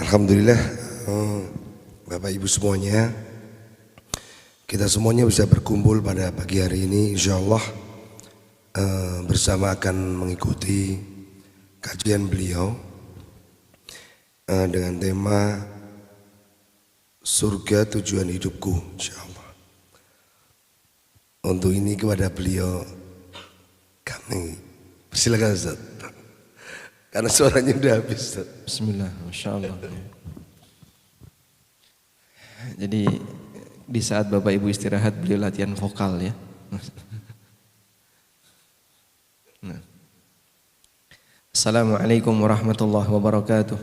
Alhamdulillah, Bapak Ibu semuanya, kita semuanya bisa berkumpul pada pagi hari ini, insyaallah bersama akan mengikuti kajian beliau dengan tema surga tujuan hidupku, insyaallah. Untuk ini kepada beliau kami silakan Ustaz, karena suaranya udah habis Ustaz. Bismillah, Masya Allah. Jadi di saat Bapak Ibu istirahat beliau latihan vokal ya. Nah. Assalamualaikum warahmatullahi wabarakatuh.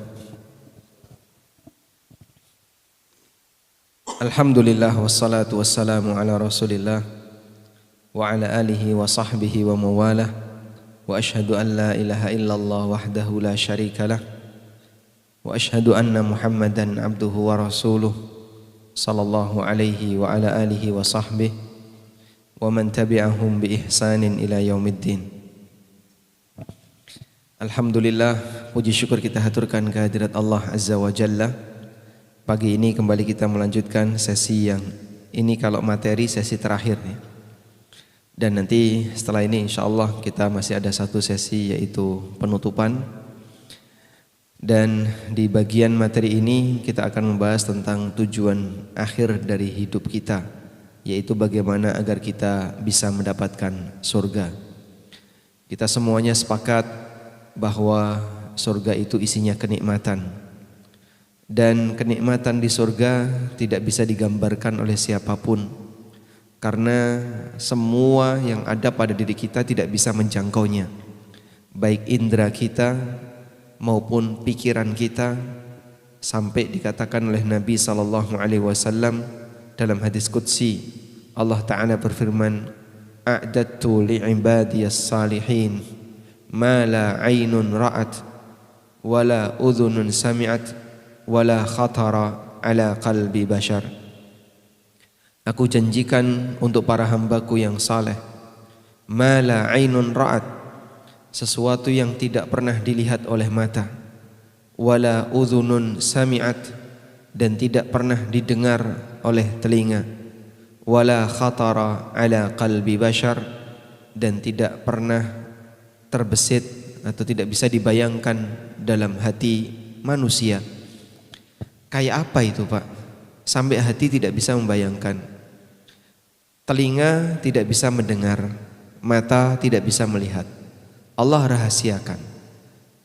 Alhamdulillah wassalatu wassalamu ala rasulillah wa ala alihi wa sahbihi wa mawalah wa ashhadu an la ilaha illallah wahdahu la syarika lah wa ashhadu anna Muhammadan abduhu wa rasuluh sallallahu alaihi wa ala alihi wa sahbihi wa man tabi'ahum bi ihsanin ila yaumiddin. Alhamdulillah, puji syukur kita haturkan kehadirat Allah Azza wa Jalla. Pagi ini kembali kita melanjutkan sesi yang ini kalau materi sesi terakhir nih. Dan nanti setelah ini insyaallah kita masih ada satu sesi yaitu penutupan. Dan di bagian materi ini kita akan membahas tentang tujuan akhir dari hidup kita, yaitu bagaimana agar kita bisa mendapatkan surga. Kita semuanya sepakat bahwa surga itu isinya kenikmatan. Dan kenikmatan di surga tidak bisa digambarkan oleh siapapun, karena semua yang ada pada diri kita tidak bisa menjangkaunya, baik indera kita maupun pikiran kita. Sampai dikatakan oleh Nabi SAW dalam hadis qudsi, Allah Ta'ala berfirman, a'dattu li'ibadiyas salihin ma la aynun ra'at wala udhunun sami'at wala khatara ala qalbi bashar. Aku janjikan untuk para hambaku yang saleh ma la aynun ra'at, sesuatu yang tidak pernah dilihat oleh mata, wala udhunun sami'at, dan tidak pernah didengar oleh telinga, wala khatara ala qalbi bashar, dan tidak pernah terbesit atau tidak bisa dibayangkan dalam hati manusia. Kayak apa itu Pak? Sampai hati tidak bisa membayangkan. Telinga tidak bisa mendengar, mata tidak bisa melihat. Allah rahasiakan,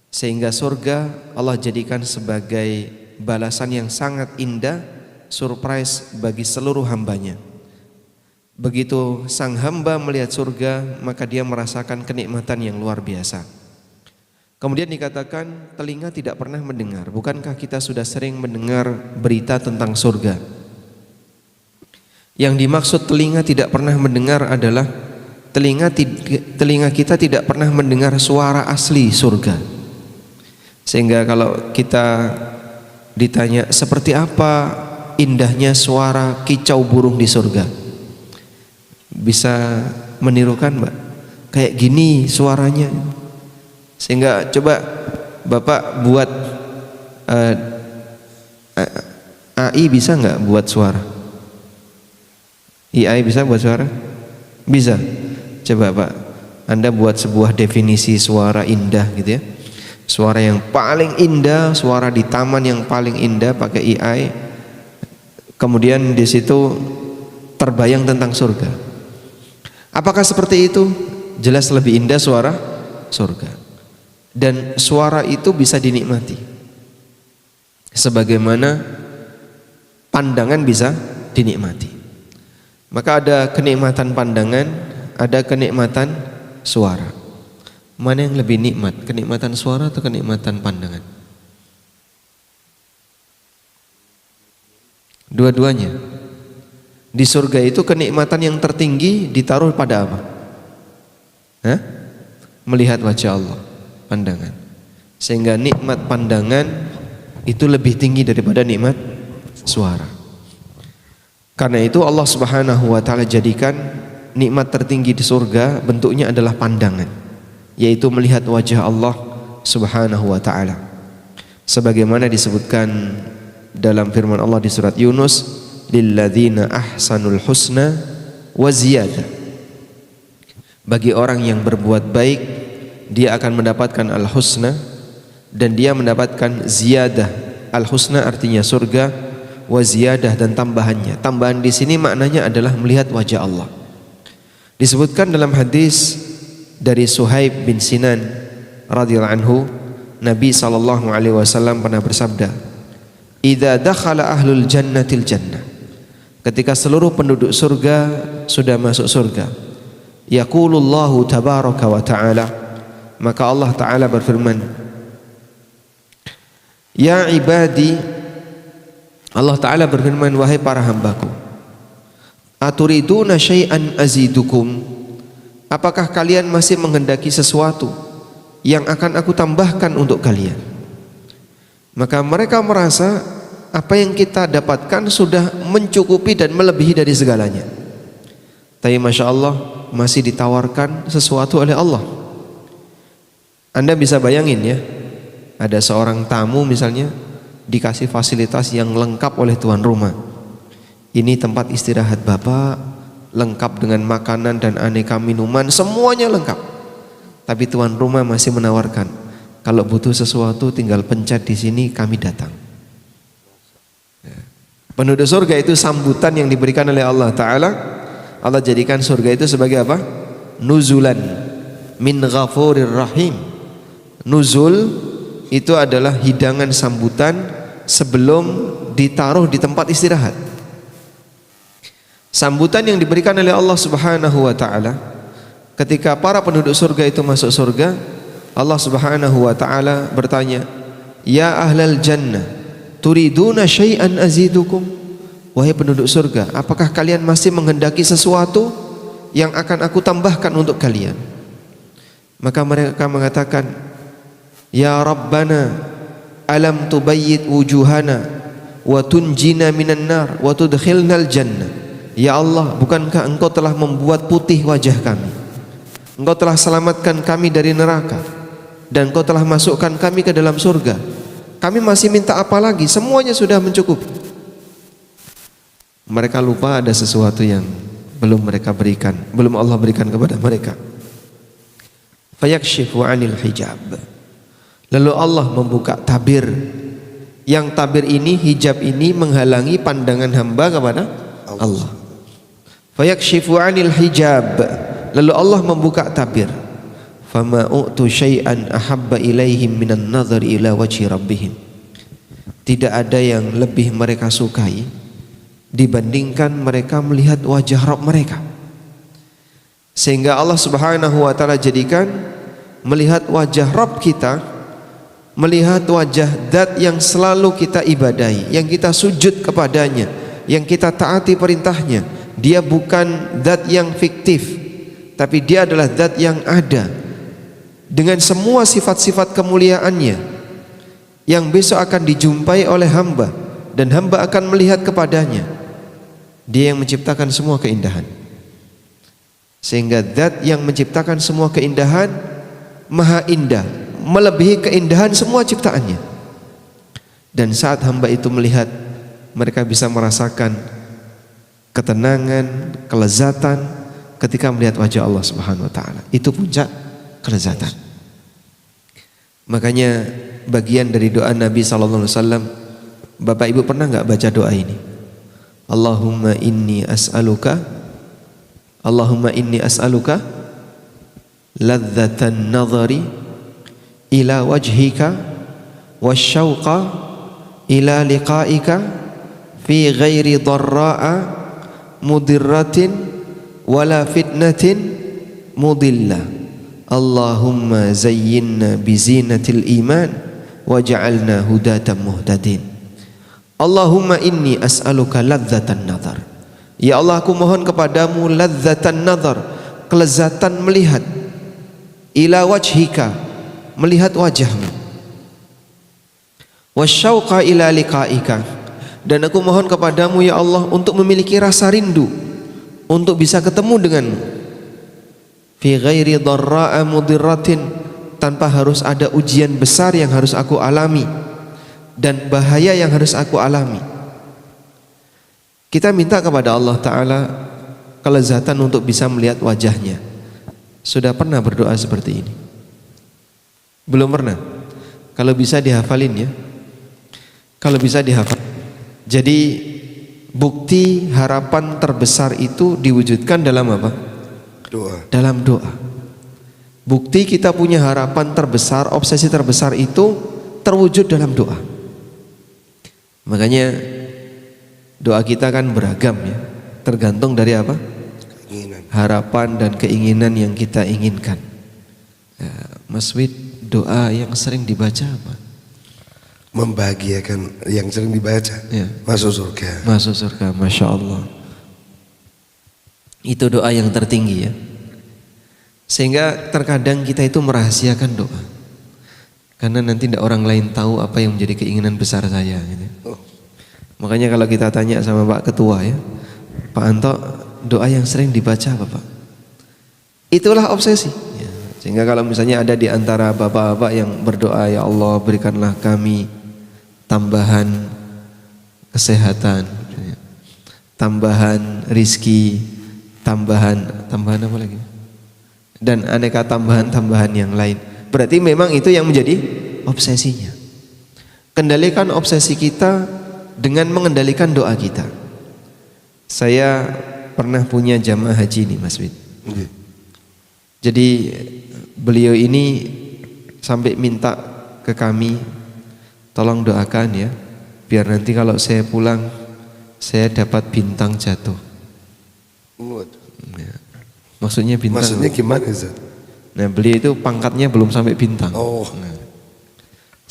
sehingga surga Allah jadikan sebagai balasan yang sangat indah, surprise bagi seluruh hambanya. Begitu sang hamba melihat surga, maka dia merasakan kenikmatan yang luar biasa. Kemudian dikatakan telinga tidak pernah mendengar. Bukankah kita sudah sering mendengar berita tentang surga? Yang dimaksud telinga tidak pernah mendengar adalah telinga kita tidak pernah mendengar suara asli surga. Sehingga kalau kita ditanya seperti apa indahnya suara kicau burung di surga, bisa menirukan Mbak? Kayak gini suaranya. Sehingga coba Bapak buat AI bisa nggak buat suara? AI bisa buat suara? Bisa. Coba Pak, Anda buat sebuah definisi suara indah gitu ya. Suara yang paling indah, suara di taman yang paling indah pakai AI. Kemudian di situ terbayang tentang surga. Apakah seperti itu? Jelas lebih indah suara surga. Dan suara itu bisa dinikmati, sebagaimana pandangan bisa dinikmati. Maka ada kenikmatan pandangan, ada kenikmatan suara. Mana yang lebih nikmat? Kenikmatan suara atau kenikmatan pandangan? Dua-duanya. Di surga itu kenikmatan yang tertinggi ditaruh pada apa? Melihat wajah Allah, pandangan. Sehingga nikmat pandangan itu lebih tinggi daripada nikmat suara. Karena itu Allah Subhanahu wa taala jadikan nikmat tertinggi di surga bentuknya adalah pandangan, yaitu melihat wajah Allah Subhanahu wa taala. sebagaimana disebutkan dalam firman Allah di surat Yunus, lilladzina ahsanul husna wa ziyadah. Bagi orang yang berbuat baik, dia akan mendapatkan al-husna dan dia mendapatkan ziyadah. Al-husna artinya surga, wa ziyadah dan tambahannya. Tambahan di sini maknanya adalah melihat wajah Allah. Disebutkan dalam hadis dari Suhaib bin Sinan radhiyallahu anhu, Nabi SAW pernah bersabda, idza dakhala ahlul jannatil jannah, ketika seluruh penduduk surga sudah masuk surga, yaqulullahu tabaraka wa ta'ala, maka Allah Ta'ala berfirman, ya ibadi, Allah Ta'ala berfirman, wahai para hambaku, aturiduna syai'an azidukum, apakah kalian masih menghendaki sesuatu yang akan aku tambahkan untuk kalian? Maka mereka merasa apa yang kita dapatkan sudah mencukupi dan melebihi dari segalanya. Tapi Masya Allah masih ditawarkan sesuatu oleh Allah. Anda bisa bayangin ya, ada seorang tamu misalnya dikasih fasilitas yang lengkap oleh tuan rumah. Ini tempat istirahat Bapak, lengkap dengan makanan dan aneka minuman, semuanya lengkap. Tapi tuan rumah masih menawarkan, kalau butuh sesuatu tinggal pencet di sini, kami datang. Penduduk surga itu sambutan yang diberikan oleh Allah Ta'ala. Allah jadikan surga itu sebagai apa? Nuzulan min ghafurir rahim. Nuzul itu adalah hidangan sambutan sebelum ditaruh di tempat istirahat. Sambutan yang diberikan oleh Allah Subhanahu wa Ta'ala ketika para penduduk surga itu masuk surga, Allah Subhanahu wa Ta'ala bertanya, ya ahlal jannah turiduna syai'an azidukum, wahai penduduk surga, apakah kalian masih menghendaki sesuatu yang akan aku tambahkan untuk kalian? Maka mereka mengatakan, ya Rabbana alam tubayyid wujuhana wa tunjina minan nar wa tudkhilnal jannah. Ya Allah, bukankah engkau telah membuat putih wajah kami, engkau telah selamatkan kami dari neraka, dan engkau telah masukkan kami ke dalam surga. Kami masih minta apa lagi? Semuanya sudah mencukupi. Mereka lupa ada sesuatu yang belum mereka berikan, belum Allah berikan kepada mereka. Fayakshifu 'anil hijab. Lalu Allah membuka tabir. Yang tabir ini, hijab ini menghalangi pandangan hamba kepada Allah. Fayakshifu 'anil hijab. Lalu Allah membuka tabir. Fama u'tu syai'an ahabba ilaihim minan nazar ila wajhi rabbihim. Tidak ada yang lebih mereka sukai dibandingkan mereka melihat wajah Rabb mereka. Sehingga Allah Subhanahu wa Ta'ala jadikan melihat wajah Rabb kita, melihat wajah zat yang selalu kita ibadahi, yang kita sujud kepadanya, yang kita taati perintahnya. Dia bukan zat yang fiktif, tapi dia adalah zat yang ada dengan semua sifat-sifat kemuliaannya yang besok akan dijumpai oleh hamba dan hamba akan melihat kepadanya. Dia yang menciptakan semua keindahan, sehingga zat yang menciptakan semua keindahan maha indah, melebihi keindahan semua ciptaannya. Dan saat hamba itu melihat, mereka bisa merasakan ketenangan, kelezatan ketika melihat wajah Allah Subhanahu wa Ta'ala. Itu puncak kelezatan. Makanya bagian dari doa Nabi SAW, Bapak Ibu pernah nggak baca doa ini? Allahumma inni as'aluka ladzatan nadhari ila wajhika wasyauqa ila liqa'ika fi ghairi dharra'a mudirratin wala fitnatin mudillah. Allahumma zayyinna bizinatil iman waj'alna hudatan muhtadin. Allahumma inni as'aluka ladzatan nazar. Ya Allah, aku mohon kepadamu ladzatan nazar, kelezatan melihat, ila wajhika, melihat wajahmu, wasyauqa ila liqa'ika, dan aku mohon kepadamu ya Allah untuk memiliki rasa rindu untuk bisa ketemu denganmu, fi ghairi dharra'a mudirratin, tanpa harus ada ujian besar yang harus aku alami, dan bahaya yang harus aku alami. Kita minta kepada Allah Ta'ala kelezatan untuk bisa melihat wajahnya. Sudah pernah berdoa seperti ini? Belum pernah? Kalau bisa dihafalin ya. Kalau bisa dihafal. Jadi bukti harapan terbesar itu diwujudkan dalam apa? Doa. Dalam doa. Bukti kita punya harapan terbesar, obsesi terbesar itu terwujud dalam doa. Makanya doa kita kan beragam ya, tergantung dari apa? Keinginan. Harapan dan keinginan yang kita inginkan. Ya, Mas Wid, doa yang sering dibaca apa? Membahagiakan yang sering dibaca. Ya. Masuk surga. Masuk surga, Masya Allah. Itu doa yang tertinggi ya. Sehingga terkadang kita itu merahasiakan doa, karena nanti tidak orang lain tahu apa yang menjadi keinginan besar saya gitu. Makanya kalau kita tanya sama Pak Ketua ya, Pak Anto, doa yang sering dibaca apa Pak? Itulah obsesi ya. Sehingga kalau misalnya ada di antara bapak-bapak yang berdoa, ya Allah berikanlah kami tambahan kesehatan, tambahan rizki, tambahan apa lagi? Dan aneka tambahan-tambahan yang lain. Berarti memang itu yang menjadi obsesinya. Kendalikan obsesi kita dengan mengendalikan doa kita. Saya pernah punya jamaah haji nih Mas Wid. Jadi beliau ini sampai minta ke kami, tolong doakan ya, biar nanti kalau saya pulang saya dapat bintang jatuh. Ya. Maksudnya bintang. Maksudnya gimana Ustaz? Nah beliau itu pangkatnya belum sampai bintang. Nah,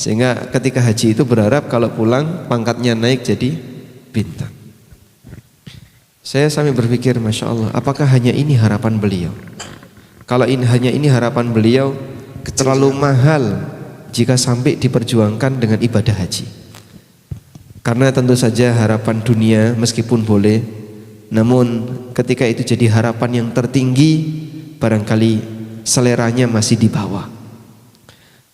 sehingga ketika haji itu berharap kalau pulang pangkatnya naik jadi bintang. Saya sampai berpikir, Masya Allah, apakah hanya ini harapan beliau? Kalau hanya ini harapan beliau, terlalu mahal jika sampai diperjuangkan dengan ibadah haji. Karena tentu saja harapan dunia meskipun boleh, namun ketika itu jadi harapan yang tertinggi, barangkali seleranya masih di bawah.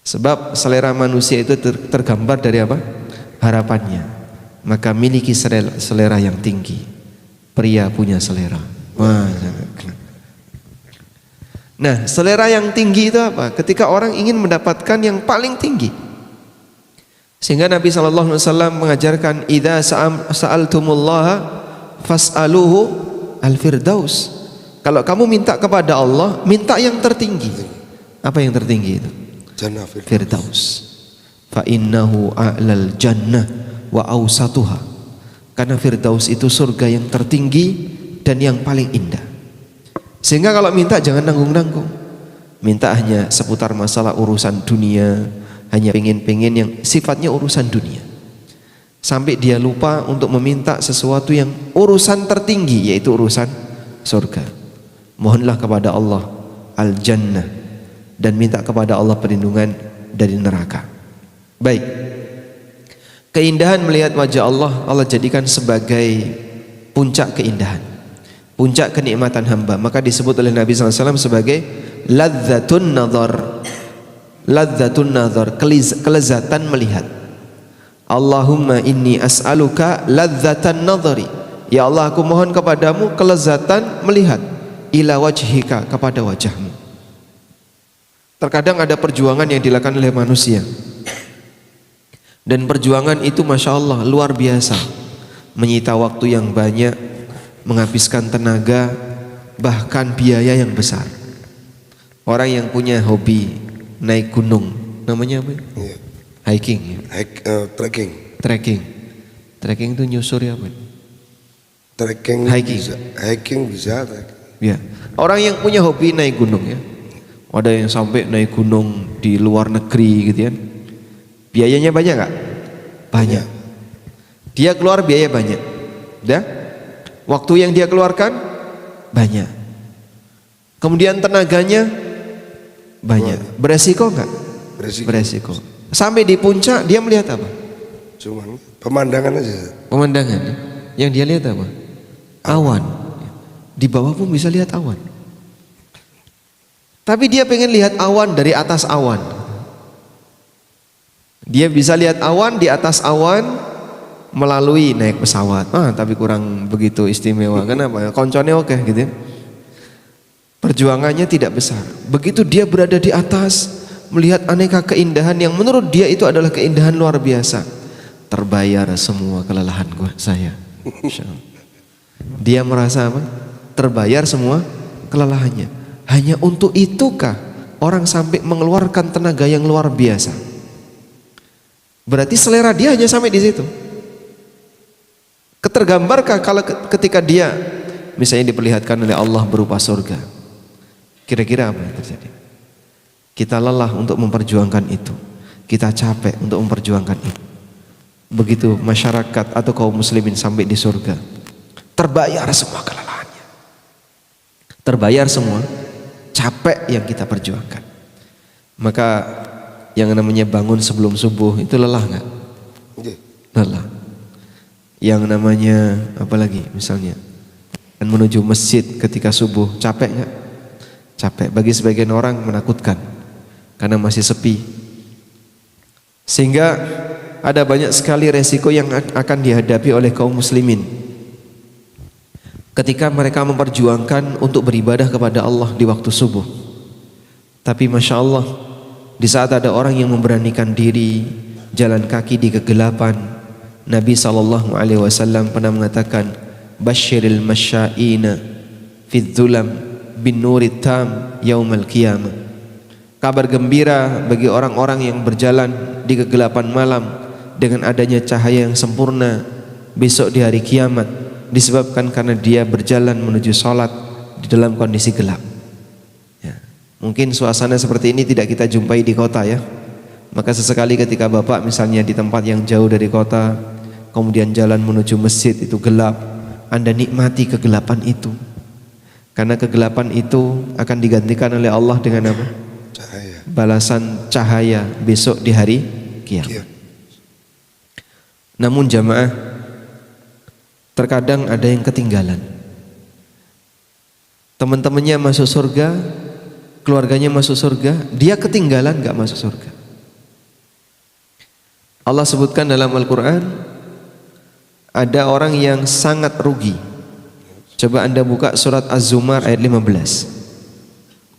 Sebab selera manusia itu tergambar dari apa? Harapannya. Maka miliki selera yang tinggi. Pria punya selera. Nah, selera yang tinggi itu apa? Ketika orang ingin mendapatkan yang paling tinggi. Sehingga Nabi SAW mengajarkan, idza sa'altumullaha fas'aluhu al-firdaus. Kalau kamu minta kepada Allah, minta yang tertinggi. Apa yang tertinggi itu? Jannah Firdaus. Fa innahu a'lal jannah wa awsatuha. Karena Firdaus itu surga yang tertinggi dan yang paling indah. Sehingga kalau minta jangan nanggung-nanggung. Minta hanya seputar masalah urusan dunia, hanya pengen-pengen yang sifatnya urusan dunia. Sampai dia lupa untuk meminta sesuatu yang urusan tertinggi, yaitu urusan surga. Mohonlah kepada Allah al-jannah dan minta kepada Allah perlindungan dari neraka. Baik. Keindahan melihat wajah Allah, Allah jadikan sebagai puncak keindahan, puncak kenikmatan hamba. Maka disebut oleh Nabi SAW sebagai ladzatun nazar. Ladzatun nazar, kelezatan melihat. Allahumma inni as'aluka ladzatan nazari. Ya Allah, aku mohon kepadamu kelezatan melihat, ila wajhika, kepada wajahmu. Terkadang ada perjuangan yang dilakukan oleh manusia, dan perjuangan itu Masya Allah luar biasa, menyita waktu yang banyak, menghabiskan tenaga, bahkan biaya yang besar. Orang yang punya hobi naik gunung, namanya apa? Iya. Hiking ya? Trekking. Trekking itu nyusur ya apa? Trekking Hiking. bisa. Hiking bisa. Ya. Orang yang punya hobi naik gunung ya, ada yang sampai naik gunung di luar negeri gitu kan. Biayanya banyak gak? Banyak. Dia keluar biaya banyak. Udah? Waktu yang dia keluarkan banyak. Kemudian tenaganya banyak. Beresiko gak? Beresiko. Sampai di puncak dia melihat apa? Cuman pemandangan aja. Pemandangan. Yang dia lihat apa? Awan. Di bawah pun bisa lihat awan. Tapi dia pengen lihat awan dari atas awan. Dia bisa lihat awan, di atas awan melalui naik pesawat. Tapi kurang begitu istimewa. Kenapa? Konconnya oke gitu ya. Perjuangannya tidak besar. Begitu dia berada di atas, melihat aneka keindahan yang menurut dia itu adalah keindahan luar biasa. Terbayar semua kelelahan saya. Dia merasa apa? Terbayar semua kelelahannya. Hanya untuk itukah orang sampai mengeluarkan tenaga yang luar biasa? Berarti selera dia hanya sampai di situ. Ketergambarkah kalau ketika dia misalnya diperlihatkan oleh Allah berupa surga? Kira-kira apa yang terjadi? Kita lelah untuk memperjuangkan itu. Kita capek untuk memperjuangkan itu. Begitu masyarakat atau kaum muslimin sampai di surga, terbayar semua kelelahannya. Terbayar semua capek yang kita perjuangkan. Maka yang namanya bangun sebelum subuh itu lelah nggak? Lelah. Yang namanya apalagi misalnya dan menuju masjid ketika subuh, capek nggak? Capek. Bagi sebagian orang menakutkan karena masih sepi. Sehingga ada banyak sekali resiko yang akan dihadapi oleh kaum muslimin ketika mereka memperjuangkan untuk beribadah kepada Allah di waktu subuh. Tapi Masya Allah, di saat ada orang yang memberanikan diri jalan kaki di kegelapan, Nabi SAW pernah mengatakan, Basyiril masya'ina fid dhulam bin nurit tam yaumal qiyamah. Kabar gembira bagi orang-orang yang berjalan di kegelapan malam dengan adanya cahaya yang sempurna besok di hari kiamat, disebabkan karena dia berjalan menuju sholat di dalam kondisi gelap. Ya. Mungkin suasana seperti ini tidak kita jumpai di kota ya. Maka sesekali ketika Bapak misalnya di tempat yang jauh dari kota, kemudian jalan menuju masjid itu gelap, Anda nikmati kegelapan itu. Karena kegelapan itu akan digantikan oleh Allah dengan apa? Cahaya. Balasan cahaya besok di hari kiamat. Namun jamaah, terkadang ada yang ketinggalan. Teman-temannya masuk surga, keluarganya masuk surga, dia ketinggalan gak masuk surga. Allah sebutkan dalam Al-Quran, ada orang yang sangat rugi. Coba Anda buka surat Az-Zumar ayat 15.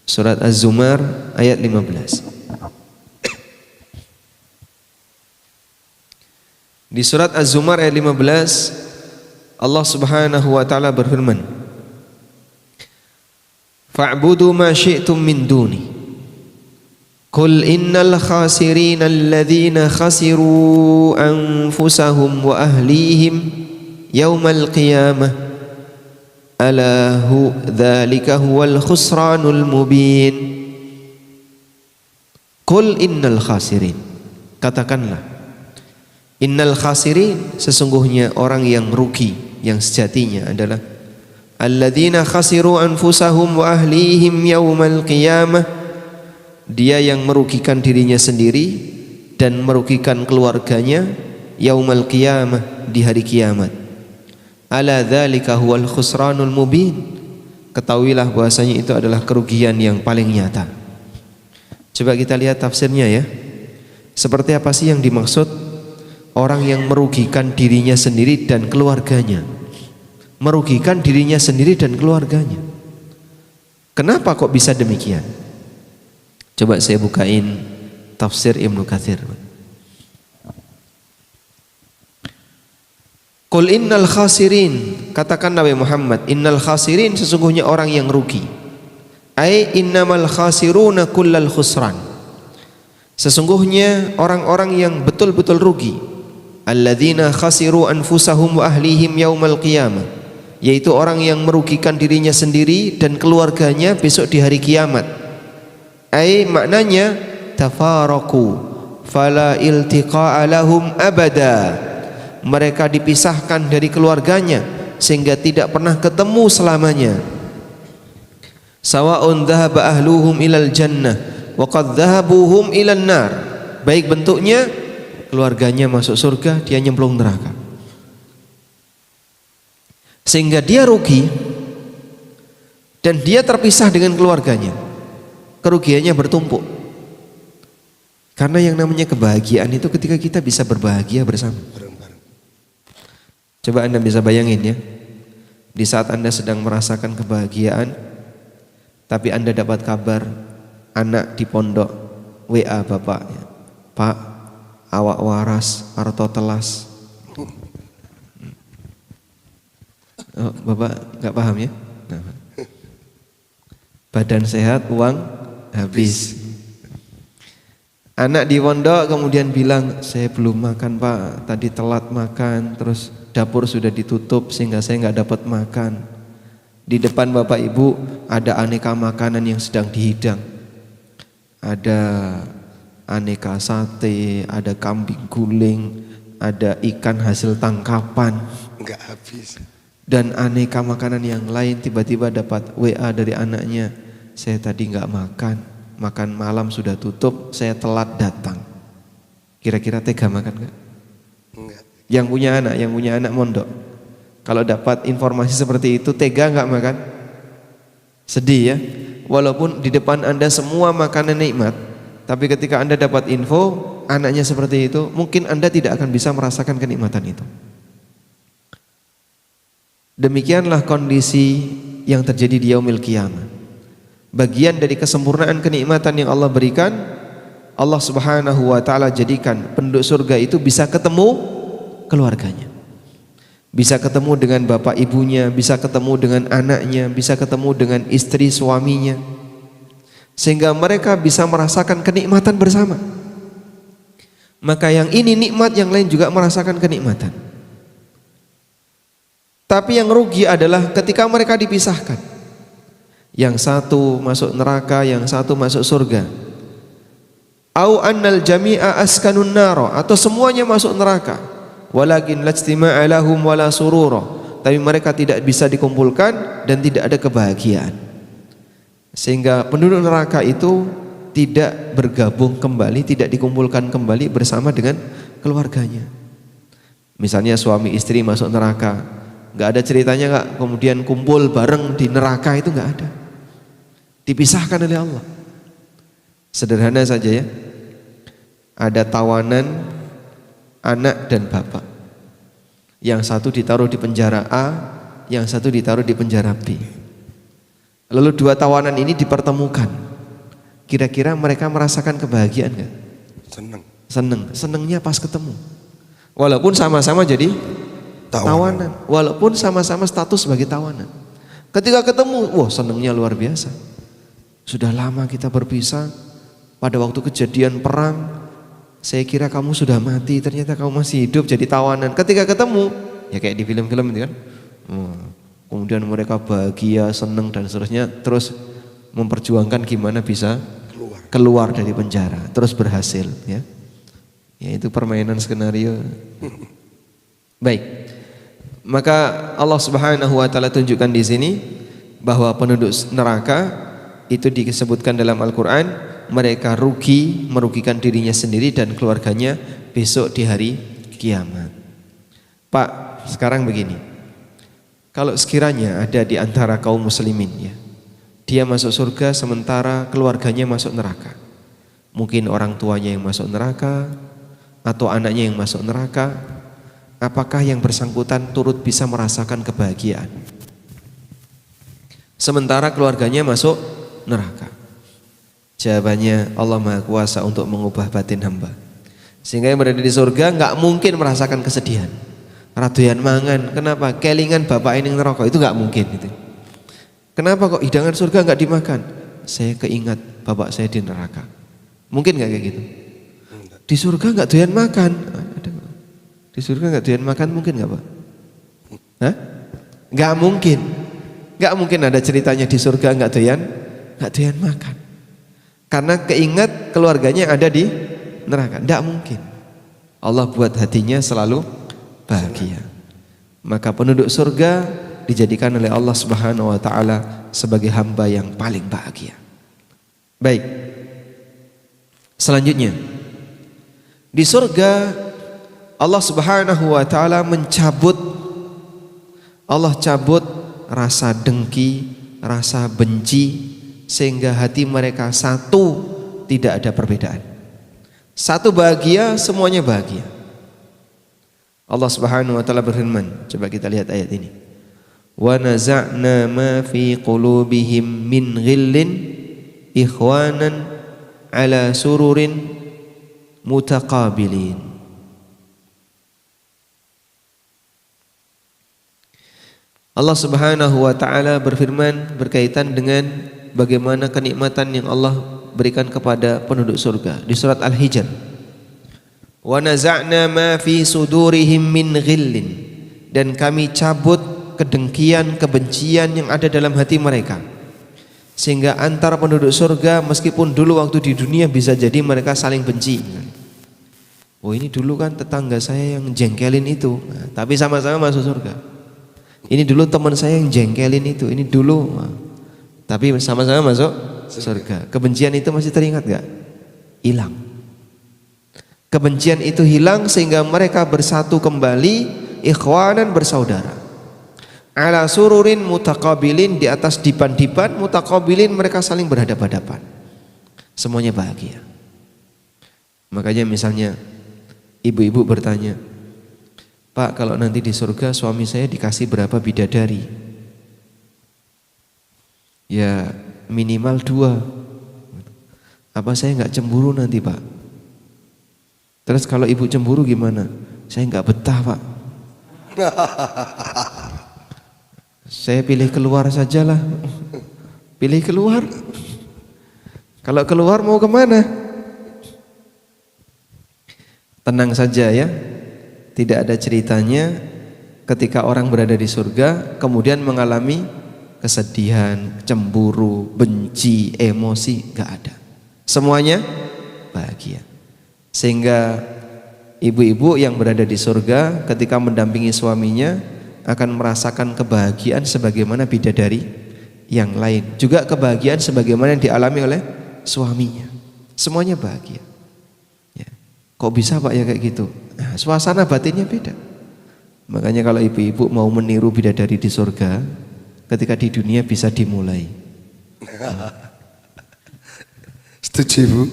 Surat Az-Zumar ayat 15. Di surat Az-Zumar ayat 15, Allah Subhanahu wa taala berfirman, Fa'budu ma syi'tum min duni. Qul innal khasirin alladhina khasiru anfusahum wa ahlihim yawmal qiyamah. Ala hu dzalika huwal khusranul mubin. Qul innal khasirin. Katakanlah, innal khasirin, sesungguhnya orang yang rugi yang sejatinya adalah alladzina khasiru anfusahum wa ahlihim yaumal qiyamah, dia yang merugikan dirinya sendiri dan merugikan keluarganya yaumal qiyamah, di hari kiamat. Ala dzalika huwal khusranul mubin, ketahuilah bahwasanya itu adalah kerugian yang paling nyata. Coba kita lihat tafsirnya ya. Seperti apa sih yang dimaksud orang yang merugikan dirinya sendiri dan keluarganya? Merugikan dirinya sendiri dan keluarganya. Kenapa kok bisa demikian? Coba saya bukain tafsir Ibnu Katsir. Qul innal khasirin, katakan Nabi Muhammad, innal khasirin, sesungguhnya orang yang rugi. Ai innamal khasiruna kullal khusran, sesungguhnya orang-orang yang betul-betul rugi. Alladzina khasiru anfusahum wa ahlihim yaumal qiyamah, yaitu orang yang merugikan dirinya sendiri dan keluarganya besok di hari kiamat. Ai maknanya tafaraqu fala iltiqa'a lahum abada, mereka dipisahkan dari keluarganya sehingga tidak pernah ketemu selamanya. Sawa'un dhahaba ahluhum ilal jannah wa qad dhahabuhum ilan nar, baik bentuknya keluarganya masuk surga, dia nyemplung neraka. Sehingga dia rugi dan dia terpisah dengan keluarganya. Kerugiannya bertumpuk. Karena yang namanya kebahagiaan itu ketika kita bisa berbahagia bersama. Bareng-bareng. Coba Anda bisa bayangin ya, di saat Anda sedang merasakan kebahagiaan, tapi Anda dapat kabar anak di pondok WA bapak, Pak, awak waras, arto telas. Oh, bapak nggak paham ya? Badan sehat, uang habis. Anak di pondok kemudian bilang, saya belum makan Pak, tadi telat makan, terus dapur sudah ditutup sehingga saya nggak dapat makan. Di depan bapak ibu ada aneka makanan yang sedang dihidang. Ada aneka sate, ada kambing guling, ada ikan hasil tangkapan. Enggak habis. Dan aneka makanan yang lain. Tiba-tiba dapat WA dari anaknya, saya tadi nggak makan malam sudah tutup, saya telat datang. Kira-kira tega makan nggak? Enggak. Yang punya anak mondok, kalau dapat informasi seperti itu tega nggak makan? Sedih ya. Walaupun di depan Anda semua makanan nikmat, tapi ketika Anda dapat info anaknya seperti itu, mungkin Anda tidak akan bisa merasakan kenikmatan itu. Demikianlah kondisi yang terjadi di yaumil qiyamah. Bagian dari kesempurnaan kenikmatan yang Allah berikan, Allah Subhanahu wa taala jadikan penduduk surga itu bisa ketemu keluarganya. Bisa ketemu dengan bapak ibunya, bisa ketemu dengan anaknya, bisa ketemu dengan istri suaminya. Sehingga mereka bisa merasakan kenikmatan bersama. Maka yang ini nikmat, yang lain juga merasakan kenikmatan. Tapi yang rugi adalah ketika mereka dipisahkan. Yang satu masuk neraka, yang satu masuk surga. Au annal jami'a askanun naro, atau semuanya masuk neraka. Walakin lajtima'a lahum wala surura, tapi mereka tidak bisa dikumpulkan dan tidak ada kebahagiaan. Sehingga penduduk neraka itu tidak bergabung kembali, tidak dikumpulkan kembali bersama dengan keluarganya. Misalnya suami istri masuk neraka, nggak ada ceritanya nggak kemudian kumpul bareng di neraka, itu nggak ada. Dipisahkan oleh Allah. Sederhana saja ya. Ada tawanan anak dan bapak. Yang satu ditaruh di penjara A, yang satu ditaruh di penjara B. Lalu dua tawanan ini dipertemukan. Kira-kira mereka merasakan kebahagiaan enggak? Senengnya pas ketemu. Walaupun sama-sama jadi tawanan. Walaupun sama-sama status sebagai tawanan. Ketika ketemu, wah senengnya luar biasa. Sudah lama kita berpisah. Pada waktu kejadian perang, saya kira kamu sudah mati, ternyata kamu masih hidup jadi tawanan. Ketika ketemu, ya kayak di film-film itu kan. Kemudian mereka bahagia, senang dan seterusnya, terus memperjuangkan gimana bisa keluar dari penjara, terus berhasil ya. Ya itu permainan skenario. Baik. Maka Allah Subhanahu wa taala tunjukkan di sini bahwa penduduk neraka itu disebutkan dalam Al-Qur'an, mereka rugi, merugikan dirinya sendiri dan keluarganya besok di hari kiamat. Pak, sekarang begini. Kalau sekiranya ada di antara kaum muslimin ya, dia masuk surga sementara keluarganya masuk neraka. Mungkin orang tuanya yang masuk neraka atau anaknya yang masuk neraka, apakah yang bersangkutan turut bisa merasakan kebahagiaan? Sementara keluarganya masuk neraka. Jawabannya, Allah Maha Kuasa untuk mengubah batin hamba. Sehingga yang berada di surga nggak mungkin merasakan kesedihan. Radoyan mangan, kenapa? Kelingan bapak ini neraka, itu nggak mungkin itu. Kenapa kok hidangan surga nggak dimakan? Saya keingat bapak saya di neraka. Mungkin nggak kayak gitu? Di surga nggak doyan makan. Di surga nggak doyan makan, mungkin nggak Pak? Hah? Nggak mungkin. Nggak mungkin ada ceritanya di surga nggak doyan makan. Karena keingat keluarganya ada di neraka. Tidak mungkin. Allah buat hatinya selalu bahagia. Maka penduduk surga dijadikan oleh Allah Subhanahu wa taala sebagai hamba yang paling bahagia. Baik. Selanjutnya, di surga Allah Subhanahu wa taala Allah cabut rasa dengki, rasa benci, sehingga hati mereka satu, tidak ada perbedaan. Satu bahagia, semuanya bahagia. Allah Subhanahu wa taala berfirman, coba kita lihat ayat ini. Wa naza'na ma fi qulubihim min ghillin ikhwanan ala sururin mutaqabilin. Allah Subhanahu wa taala berfirman berkaitan dengan bagaimana kenikmatan yang Allah berikan kepada penduduk surga di surat Al-Hijr. Wa naza'na ma fi sudurihim min ghillin, dan kami cabut kedengkian, kebencian yang ada dalam hati mereka, sehingga antara penduduk surga meskipun dulu waktu di dunia bisa jadi mereka saling benci. Oh, ini dulu kan tetangga saya yang jengkelin itu, nah, tapi sama-sama masuk surga. Ini dulu teman saya yang jengkelin itu, ini dulu, tapi sama-sama masuk surga. Kebencian itu masih teringat gak? Hilang. Kebencian itu hilang sehingga mereka bersatu kembali, ikhwanan, bersaudara. Ala sururin mutaqabilin, di atas dipan-dipan, mutaqabilin, mereka saling berhadapan-hadapan. Semuanya bahagia. Makanya misalnya ibu-ibu bertanya, Pak, kalau nanti di surga suami saya dikasih berapa bidadari? Ya minimal 2. Apa saya nggak cemburu nanti, Pak? Terus kalau ibu cemburu gimana? Saya nggak betah, Pak. Saya pilih keluar sajalah. Pilih keluar. Kalau keluar mau kemana? Tenang saja ya. Tidak ada ceritanya ketika orang berada di surga kemudian mengalami kesedihan, cemburu, benci, emosi, gak ada. Semuanya bahagia. Sehingga ibu-ibu yang berada di surga ketika mendampingi suaminya akan merasakan kebahagiaan sebagaimana bidadari yang lain. Juga kebahagiaan sebagaimana yang dialami oleh suaminya. Semuanya bahagia. Ya. Kok bisa Pak ya kayak gitu? Nah, suasana batinnya beda. Makanya kalau ibu-ibu mau meniru bidadari di surga, ketika di dunia bisa dimulai. Setuju Ibu?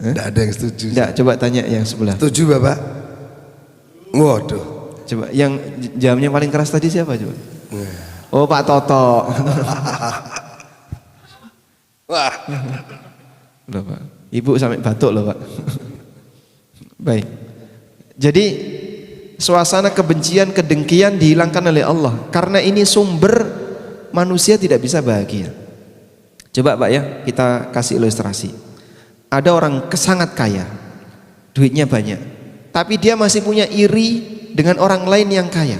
Tidak ada yang setuju. Tidak, coba tanya yang sebelah. Setuju Bapak? Waduh. Coba yang jamnya paling keras tadi siapa coba? Oh Pak Toto. Wah. Loh Pak, Ibu sampai batuk loh Pak. Baik. Jadi suasana kebencian, kedengkian dihilangkan oleh Allah. Karena ini sumber manusia tidak bisa bahagia. Coba Pak ya, kita kasih ilustrasi. Ada orang sangat kaya, duitnya banyak, tapi dia masih punya iri dengan orang lain yang kaya.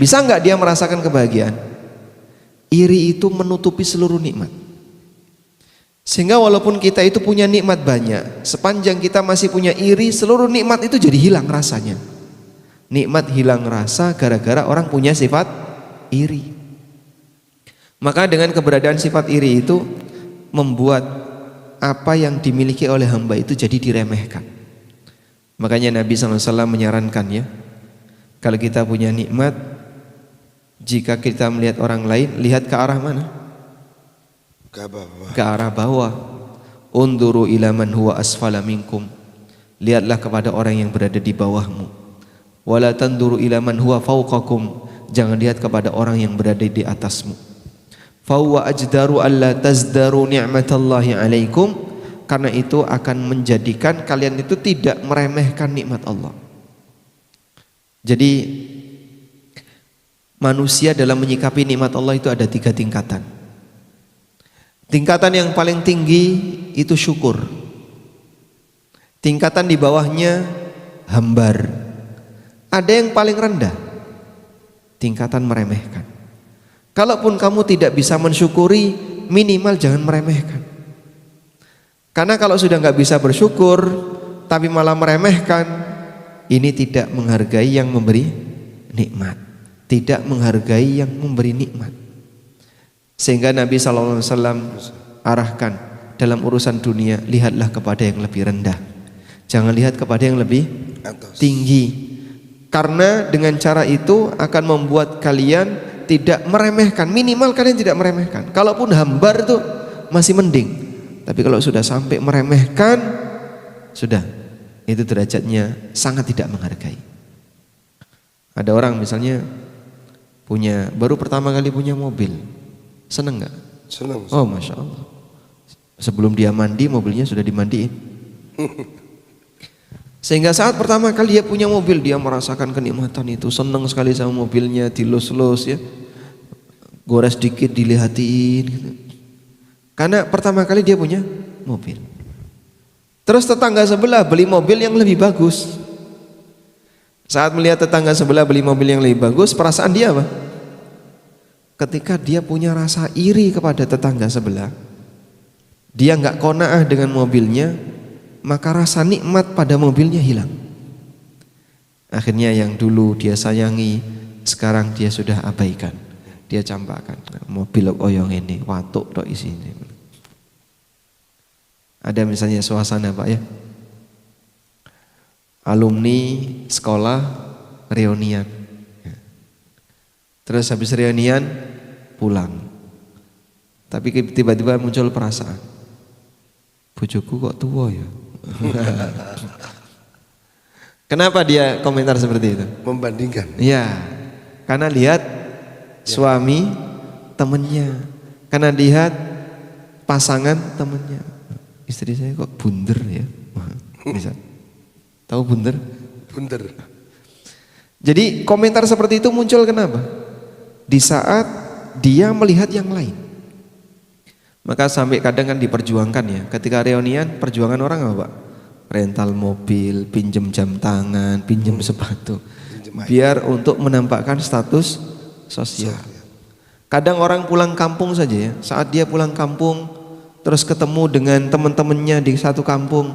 Bisa nggak dia merasakan kebahagiaan? Iri itu menutupi seluruh nikmat. Sehingga walaupun kita itu punya nikmat banyak, sepanjang kita masih punya iri, seluruh nikmat itu jadi hilang rasanya. Nikmat hilang rasa gara-gara orang punya sifat iri. Maka dengan keberadaan sifat iri itu membuat apa yang dimiliki oleh hamba itu jadi diremehkan. Makanya Nabi SAW menyarankan ya, kalau kita punya nikmat, jika kita melihat orang lain, lihat ke arah mana? Ke arah bawah. Unduru ila man huwa asfala minkum, lihatlah kepada orang yang berada di bawahmu. Wala tanduru ila man huwa fawqakum, jangan lihat kepada orang yang berada di atasmu. Fahuwa ajdaru alla tazdaru ni'matallahi alaikum, karena itu akan menjadikan kalian itu tidak meremehkan nikmat Allah. Jadi manusia dalam menyikapi nikmat Allah itu ada 3 tingkatan. Tingkatan yang paling tinggi itu syukur. Tingkatan di bawahnya hambar. Ada yang paling rendah, tingkatan meremehkan. Kalaupun kamu tidak bisa mensyukuri, minimal jangan meremehkan. Karena kalau sudah nggak bisa bersyukur tapi malah meremehkan, ini tidak menghargai yang memberi nikmat, tidak menghargai yang memberi nikmat. Sehingga Nabi SAW arahkan dalam urusan dunia, lihatlah kepada yang lebih rendah, jangan lihat kepada yang lebih tinggi. Karena dengan cara itu akan membuat kalian tidak meremehkan, minimal kalian tidak meremehkan. Kalaupun hambar itu masih mending, Tapi kalau sudah sampai meremehkan, sudah, itu derajatnya sangat tidak menghargai. Ada orang misalnya baru pertama kali punya mobil, seneng nggak? Senang. Oh Masya Allah. Sebelum dia mandi, mobilnya sudah dimandiin. Sehingga saat pertama kali dia punya mobil, dia merasakan kenikmatan itu, senang sekali sama mobilnya, dilus-lus ya, gores dikit dilihatin gitu. Karena pertama kali dia punya mobil. Terus tetangga sebelah beli mobil yang lebih bagus. Saat melihat tetangga sebelah beli mobil yang lebih bagus, perasaan dia apa? Ketika dia punya rasa iri kepada tetangga sebelah, dia nggak qanaah dengan mobilnya, maka rasa nikmat pada mobilnya hilang. Akhirnya yang dulu dia sayangi, sekarang dia sudah abaikan. Dia campakkan, mobil oyong ini, watuk tok isine. Ada misalnya suasana Pak ya, alumni sekolah reunian, terus habis reunian pulang, tapi tiba-tiba muncul perasaan, bojoku kok tua ya. Kenapa dia komentar seperti itu? Membandingkan. Iya, karena lihat suami temennya, karena lihat pasangan temennya. Istri saya kok bunder ya, bisa tahu bunder? Bunder. Jadi komentar seperti itu muncul kenapa? Di saat dia melihat yang lain. Maka sampai kadang kan diperjuangkan ya, ketika reunian perjuangan orang apa Pak? Rental mobil, pinjem jam tangan, pinjem sepatu, biar untuk menampakkan status sosial. Kadang orang pulang kampung saja ya, saat dia pulang kampung terus ketemu dengan teman-temannya di satu kampung,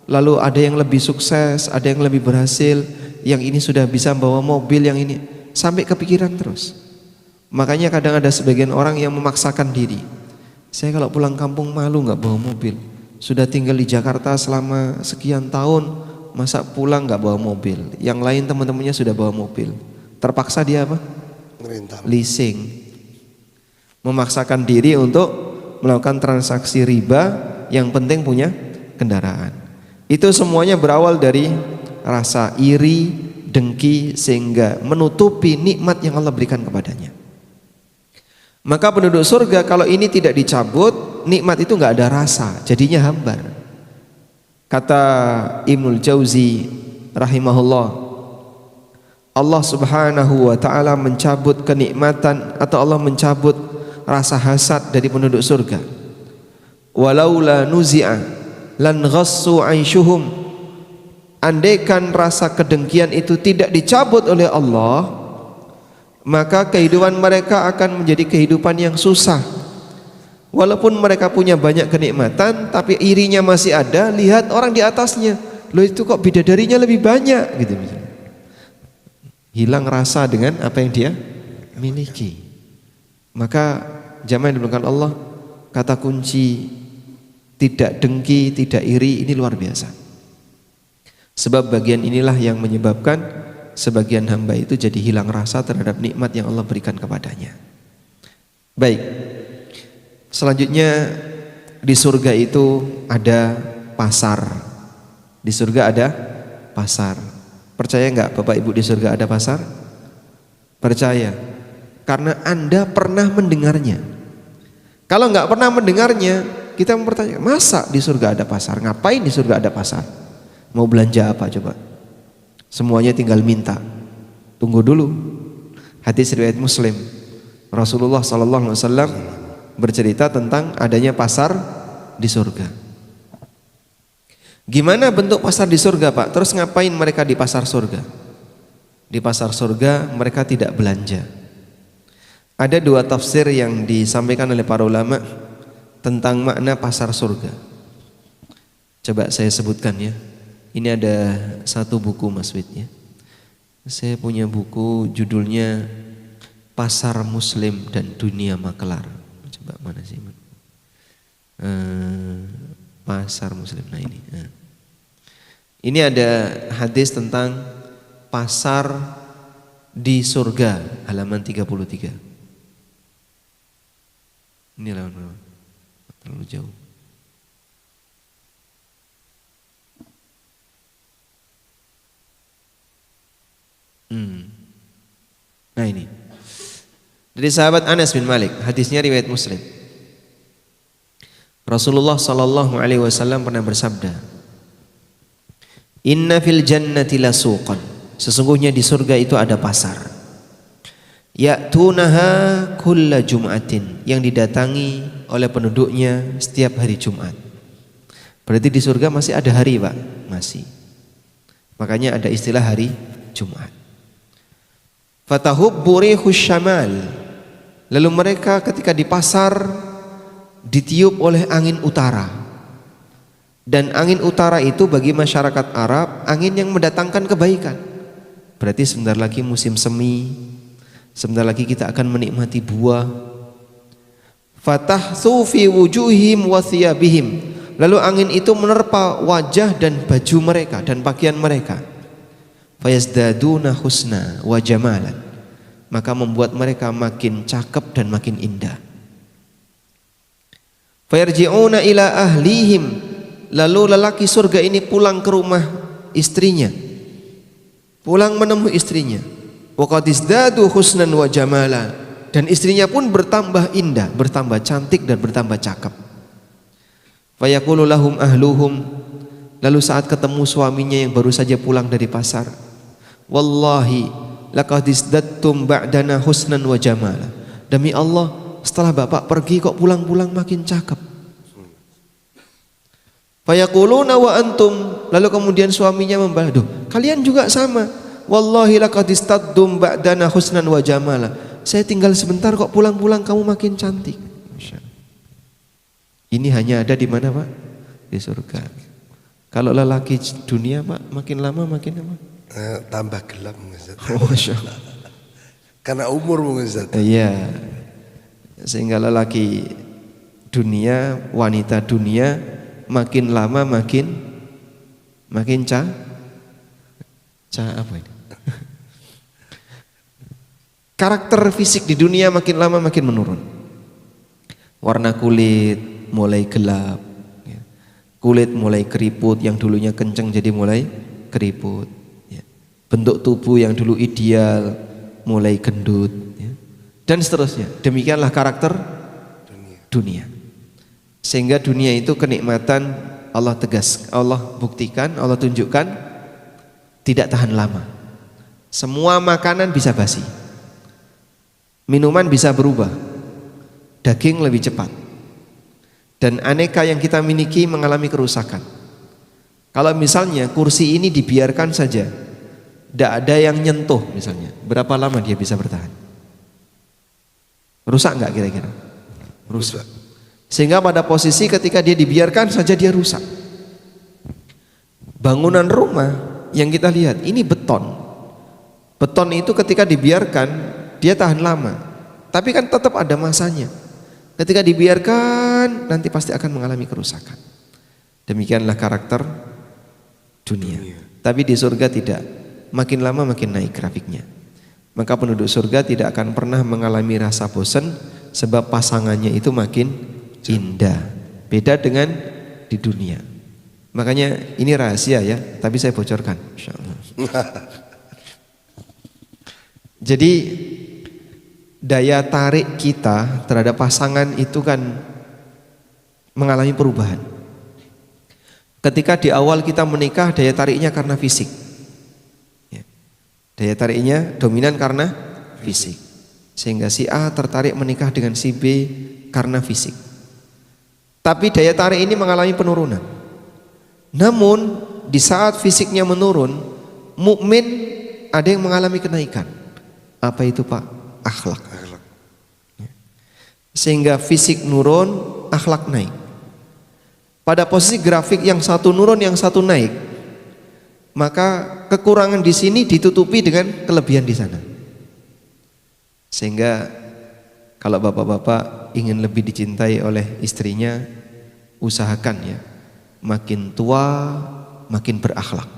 lalu ada yang lebih sukses, ada yang lebih berhasil, yang ini sudah bisa bawa mobil, yang ini sampai kepikiran terus. Makanya kadang ada sebagian orang yang memaksakan diri, saya kalau pulang kampung malu nggak bawa mobil, sudah tinggal di Jakarta selama sekian tahun, masa pulang nggak bawa mobil, yang lain teman-temannya sudah bawa mobil, terpaksa dia apa? Rental. Leasing, memaksakan diri untuk melakukan transaksi riba, yang penting punya kendaraan. Itu semuanya berawal dari rasa iri, dengki, sehingga menutupi nikmat yang Allah berikan kepadanya. Maka penduduk surga kalau ini tidak dicabut, nikmat itu nggak ada rasa, jadinya hambar. Kata Ibnul Jauzi rahimahullah, Allah subhanahu wa ta'ala mencabut kenikmatan, atau Allah mencabut rasa hasad dari penduduk surga. Walaula nuzi'a lan ghassu aishuhum, andaikan rasa kedengkian itu tidak dicabut oleh Allah, maka kehidupan mereka akan menjadi kehidupan yang susah. Walaupun mereka punya banyak kenikmatan, tapi irinya masih ada. Lihat orang di atasnya, loh itu kok bidadarinya lebih banyak gitu misalnya. Hilang rasa dengan apa yang dia miliki. Maka jamaah yang dimuliakan Allah, kata kunci tidak dengki, tidak iri ini luar biasa. Sebab bagian inilah yang menyebabkan sebagian hamba itu jadi hilang rasa terhadap nikmat yang Allah berikan kepadanya. Baik, selanjutnya di surga itu ada pasar. Di surga ada pasar. Percaya nggak Bapak Ibu di surga ada pasar? Percaya. Karena Anda pernah mendengarnya. Kalau nggak pernah mendengarnya, kita mempertanyakan, masa di surga ada pasar? Ngapain di surga ada pasar? Mau belanja apa coba? Semuanya tinggal minta. Tunggu dulu. Hadis riwayat Muslim, Rasulullah SAW bercerita tentang adanya pasar di surga. Gimana bentuk pasar di surga Pak? Terus ngapain mereka di pasar surga? Di pasar surga mereka tidak belanja. Ada dua tafsir yang disampaikan oleh para ulama tentang makna pasar surga. Coba saya sebutkan ya. Ini ada satu buku Mas Wid ya. Saya punya buku judulnya Pasar Muslim dan Dunia Makelar. Coba mana sih? Pasar Muslim. Nah ini. Ini ada hadis tentang pasar di surga, halaman 33. Ini lawan terlalu jauh. Dari sahabat Anas bin Malik, hadisnya riwayat Muslim. Rasulullah sallallahu alaihi wasallam pernah bersabda, "Inna fil jannati lasuqan." Sesungguhnya di surga itu ada pasar. Ya'tunaha kulla jum'atin, yang didatangi oleh penduduknya setiap hari Jumat. Berarti di surga masih ada hari, Pak? Masih. Makanya ada istilah hari Jumat. Fatahubbu rihus syamal. Lalu mereka ketika di pasar ditiup oleh angin utara. Dan angin utara itu bagi masyarakat Arab angin yang mendatangkan kebaikan. Berarti sebentar lagi musim semi, sebentar lagi kita akan menikmati buah. Fatahsu fi wujuhim wa thiyabihim. Lalu angin itu menerpa wajah dan baju mereka dan pakaian mereka. Fayazdaduna husna wa jamalan. Maka membuat mereka makin cakep dan makin indah. Fayarji'una ila ahlihim. Lalu lelaki surga ini pulang ke rumah istrinya. Pulang menemui istrinya. Wa qad izdadu husnan wa jamala. Dan istrinya pun bertambah indah, bertambah cantik dan bertambah cakep. Fayaqulu lahum ahluhum. Lalu saat ketemu suaminya yang baru saja pulang dari pasar, wallahi laqad izdattum ba'dana husnan wa jamala. Demi Allah, setelah bapak pergi kok pulang-pulang makin cakep. Fayaquluna wa antum. Lalu kemudian suaminya membalas, kalian juga sama. Wallahi laqad istaddum ba'dana husnan wa jamala. Saya tinggal sebentar kok pulang-pulang kamu makin cantik. Ini hanya ada di mana, Pak? Di surga. Kalau lelaki dunia, Pak, makin lama makin apa? Tambah gelap, Ustaz. Oh, Masya Allah. Karena umur, Ustaz. Iya. Sehingga lelaki dunia, wanita dunia makin lama makin apa ini? Karakter fisik di dunia makin lama makin menurun. Warna kulit mulai gelap, kulit mulai keriput, yang dulunya kenceng jadi mulai keriput. Bentuk tubuh yang dulu ideal mulai gendut, dan seterusnya. Demikianlah karakter dunia. Sehingga dunia itu kenikmatan Allah Allah buktikan, Allah tunjukkan tidak tahan lama. Semua makanan bisa basi, minuman bisa berubah, daging lebih cepat, dan aneka yang kita miliki mengalami kerusakan. Kalau misalnya kursi ini dibiarkan saja, tidak ada yang nyentuh misalnya, berapa lama dia bisa bertahan? Rusak nggak kira-kira? Rusak. Sehingga pada posisi ketika dia dibiarkan saja dia rusak. Bangunan rumah yang kita lihat ini beton. Beton itu ketika dibiarkan dia tahan lama, tapi kan tetap ada masanya. Ketika dibiarkan nanti pasti akan mengalami kerusakan. Demikianlah karakter dunia. Tapi di surga tidak. Makin lama makin naik grafiknya. Maka penduduk surga tidak akan pernah mengalami rasa bosan, sebab pasangannya itu makin indah. Beda dengan di dunia. Makanya ini rahasia ya, tapi saya bocorkan insyaallah. Jadi daya tarik kita terhadap pasangan itu kan mengalami perubahan. Ketika di awal kita menikah, daya tariknya karena fisik. Daya tariknya dominan karena fisik. Sehingga si A tertarik menikah dengan si B karena fisik. Tapi daya tarik ini mengalami penurunan. Namun di saat fisiknya menurun, mukmin ada yang mengalami kenaikan. Apa itu, Pak? Akhlak. Sehingga fisik nurun, akhlak naik. Pada posisi grafik yang satu nurun, yang satu naik, maka kekurangan di sini ditutupi dengan kelebihan di sana. Sehingga kalau bapak-bapak ingin lebih dicintai oleh istrinya, usahakan ya, makin tua makin berakhlak.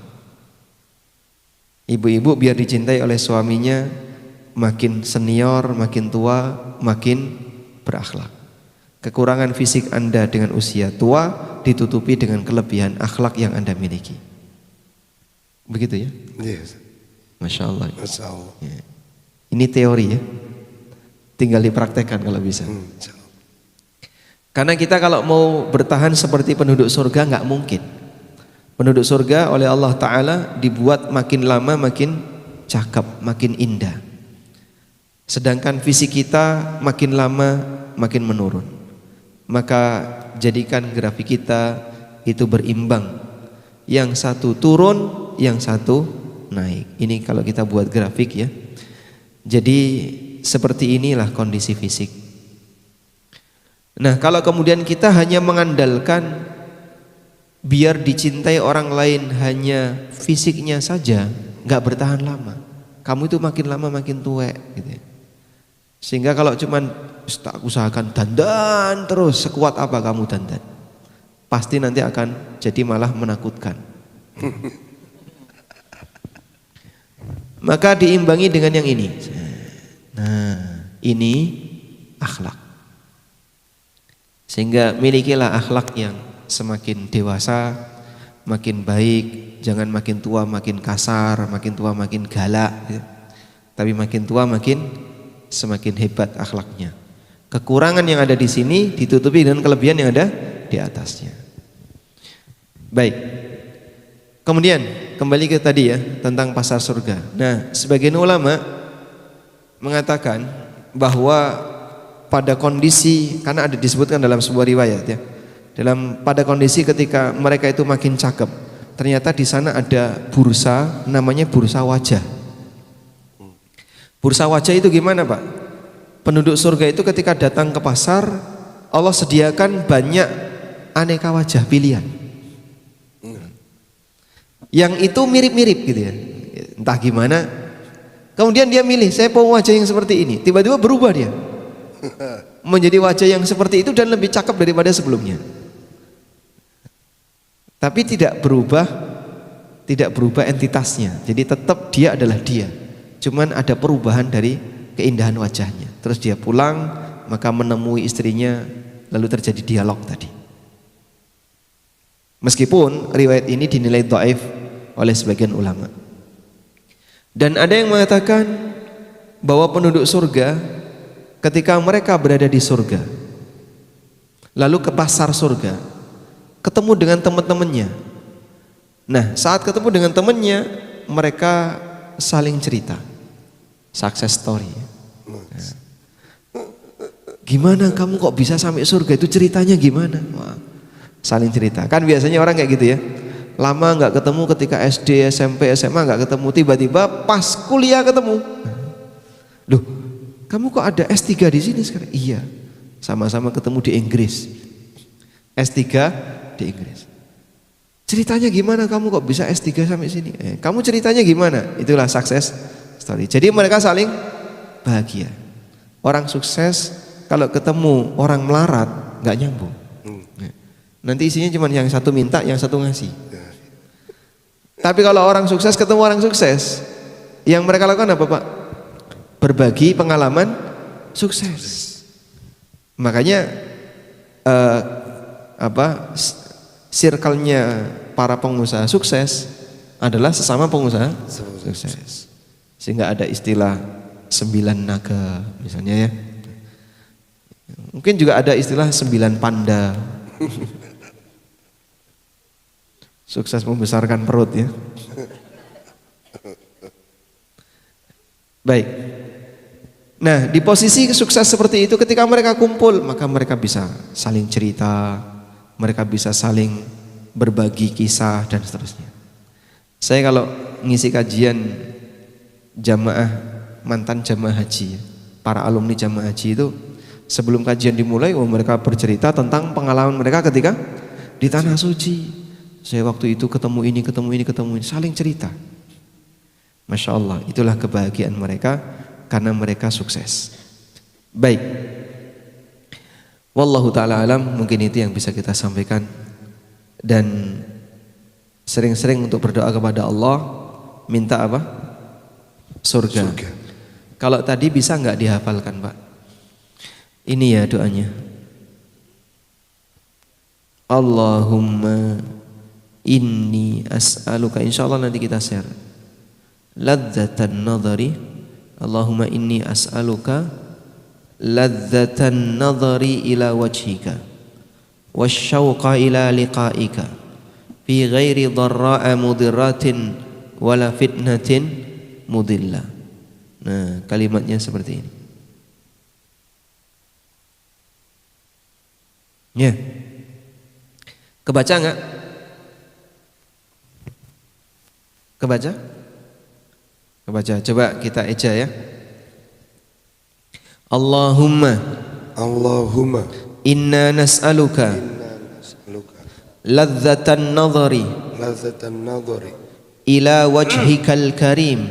Ibu-ibu biar dicintai oleh suaminya, makin senior, makin tua, makin berakhlak. Kekurangan fisik Anda dengan usia tua ditutupi dengan kelebihan akhlak yang Anda miliki. Begitu ya? Yes. Masya Allah. Masya Allah. Ya. Ini teori ya. Tinggal dipraktekkan kalau bisa. insya Allah. Karena kita kalau mau bertahan seperti penduduk surga nggak mungkin. Penduduk surga oleh Allah Ta'ala dibuat makin lama makin cakep, makin indah. Sedangkan fisik kita makin lama makin menurun. Maka jadikan grafik kita itu berimbang. Yang satu turun, yang satu naik. Ini kalau kita buat grafik ya. Jadi seperti inilah kondisi fisik. Nah, kalau kemudian kita hanya mengandalkan biar dicintai orang lain hanya fisiknya saja, nggak bertahan lama. Kamu itu makin lama makin tuwek gitu ya. Sehingga kalau cuman tak usahakan dandan terus, sekuat apa kamu dandan, pasti nanti akan jadi malah menakutkan. Maka diimbangi dengan yang ini. Nah, ini akhlak. Sehingga milikilah akhlak yang semakin dewasa, makin baik. Jangan makin tua makin kasar, makin tua makin galak gitu. Tapi makin tua makin semakin hebat akhlaknya. Kekurangan yang ada di sini ditutupi dengan kelebihan yang ada di atasnya. Baik. Kemudian kembali ke tadi ya, tentang pasar surga. Nah, sebagian ulama mengatakan bahwa pada kondisi, karena ada disebutkan dalam sebuah riwayat ya, pada kondisi ketika mereka itu makin cakep, ternyata di sana ada bursa, namanya bursa wajah. Bursa wajah itu gimana Pak? Penduduk surga itu ketika datang ke pasar, Allah sediakan banyak aneka wajah pilihan. Yang itu mirip-mirip gitu ya, entah gimana. Kemudian dia milih, saya mau wajah yang seperti ini. Tiba-tiba berubah dia menjadi wajah yang seperti itu dan lebih cakep daripada sebelumnya. Tapi tidak berubah entitasnya. Jadi tetap dia adalah dia. Cuman ada perubahan dari keindahan wajahnya. Terus dia pulang, maka menemui istrinya, lalu terjadi dialog tadi. Meskipun riwayat ini dinilai dhaif oleh sebagian ulama. Dan ada yang mengatakan bahwa penduduk surga ketika mereka berada di surga, lalu ke pasar surga, ketemu dengan teman-temannya. Nah, saat ketemu dengan temannya, mereka saling cerita, success story. Nah, gimana kamu kok bisa sampai surga, itu ceritanya gimana? Wah, saling cerita. Kan biasanya orang kayak gitu ya, lama nggak ketemu, ketika SD, SMP, SMA nggak ketemu, tiba-tiba pas kuliah ketemu. Loh, kamu kok ada S3 di sini sekarang? Iya, sama-sama ketemu di Inggris. S3 di Inggris. Ceritanya gimana kamu kok bisa S3 sampai sini? Kamu ceritanya gimana? Itulah success story. Jadi mereka saling bahagia. Orang sukses kalau ketemu orang melarat nggak nyambung. Nanti isinya cuma yang satu minta, yang satu ngasih. Tapi kalau orang sukses ketemu orang sukses, yang mereka lakukan apa Pak? Berbagi pengalaman sukses. Makanya circle-nya para pengusaha sukses adalah sesama pengusaha sukses. Sehingga ada istilah 9 naga misalnya ya. Mungkin juga ada istilah 9 panda. Sukses membesarkan perut ya. Baik. Nah, di posisi sukses seperti itu, ketika mereka kumpul, maka mereka bisa saling cerita, mereka bisa saling berbagi kisah dan seterusnya. Saya kalau ngisi kajian jamaah, mantan jamaah haji, para alumni jamaah haji itu, sebelum kajian dimulai, mereka bercerita tentang pengalaman mereka ketika di tanah suci. Saya waktu itu ketemu ini, saling cerita. Masya Allah, itulah kebahagiaan mereka karena mereka sukses. Baik. Wallahu ta'ala alam, mungkin itu yang bisa kita sampaikan. Dan sering-sering untuk berdoa kepada Allah, minta apa? Surga. Kalau tadi bisa nggak dihafalkan Pak? Ini ya doanya. Allahumma inni as'aluka, insyaallah nanti kita share. Ladzatan nadhari, Allahumma inni as'aluka ladzatan nadhari ila wajhika wasyauqa ila liqa'ika fi ghairi dharra'a mudirratin wala fitnatin mudillah. Nah, kalimatnya seperti ini. Ya. Kebaca enggak? Kebaca? Kebaca. Coba kita eja ya. Allahumma inna nas'aluka ladzatan nadhari ila wajhikal karim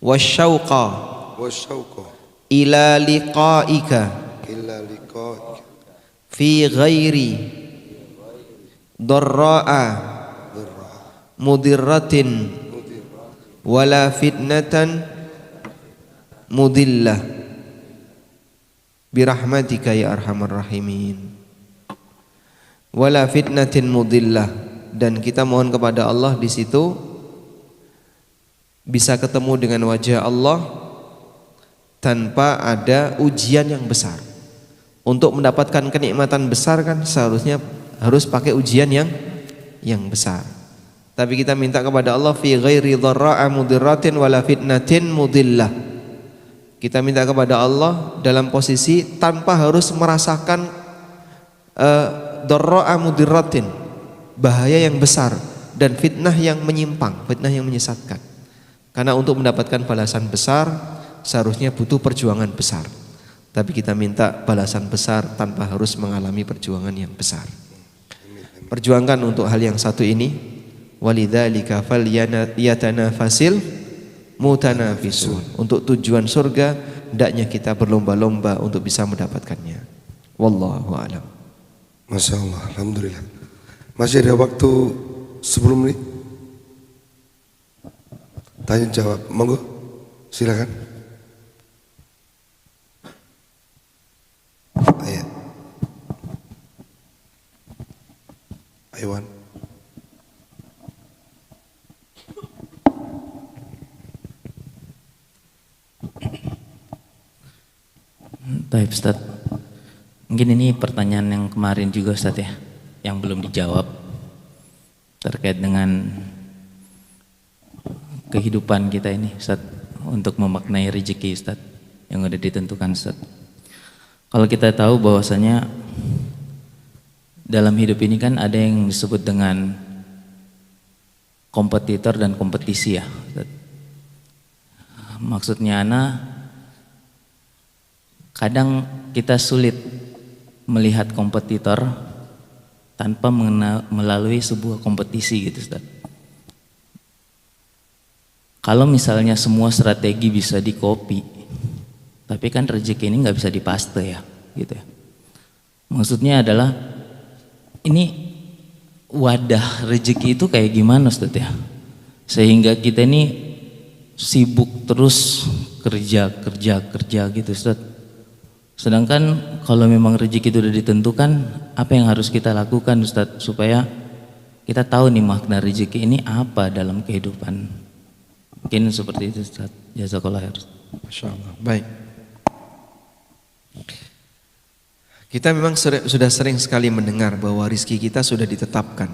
wasyauqa ila liqa'ika fi ghairi dharra'a mudirratin wala fitnatan mudillah birahmatika ya arhamar rahimin. Wala fitnatin mudillah, dan kita mohon kepada Allah di situ bisa ketemu dengan wajah Allah tanpa ada ujian yang besar. Untuk mendapatkan kenikmatan besar kan seharusnya harus pakai ujian yang besar. Tapi kita minta kepada Allah fi ghairi dharra'a mudirratin wala fitnatin mudillah. Kita minta kepada Allah dalam posisi tanpa harus merasakan dharra'a mudirratin, bahaya yang besar, dan fitnah yang menyimpang, fitnah yang menyesatkan. Karena untuk mendapatkan balasan besar seharusnya butuh perjuangan besar. Tapi kita minta balasan besar tanpa harus mengalami perjuangan yang besar. Perjuangkan untuk hal yang satu ini. Walidzalika falyatanafasil mutanafisun. Untuk tujuan surga hendaknya kita berlomba-lomba untuk bisa mendapatkannya. Wallahu a'lam. Masya Allah, alhamdulillah. Masih ada waktu 10 menit. Tanya jawab, monggo, silakan. Aywan. Baik Ustaz, mungkin ini pertanyaan yang kemarin juga Ustaz ya, yang belum dijawab terkait dengan kehidupan kita ini Ustaz, untuk memaknai rezeki Ustaz yang udah ditentukan Ustaz. Kalau kita tahu bahwasanya dalam hidup ini kan ada yang disebut dengan kompetitor dan kompetisi ya Ustaz. Maksudnya kadang kita sulit melihat kompetitor tanpa melalui sebuah kompetisi gitu Ustaz. Kalau misalnya semua strategi bisa di-copy, tapi kan rezeki ini nggak bisa dipaste ya, gitu ya. Maksudnya adalah ini wadah rezeki itu kayak gimana Ustaz ya? Sehingga kita ini sibuk terus kerja gitu Ustaz. Sedangkan kalau memang rezeki itu sudah ditentukan, apa yang harus kita lakukan Ustaz supaya kita tahu nih makna rezeki ini apa dalam kehidupan? Mungkin seperti itu Ustaz. Jazakallah khair. Masyaallah. Baik. Kita memang sudah sering sekali mendengar bahwa rizki kita sudah ditetapkan.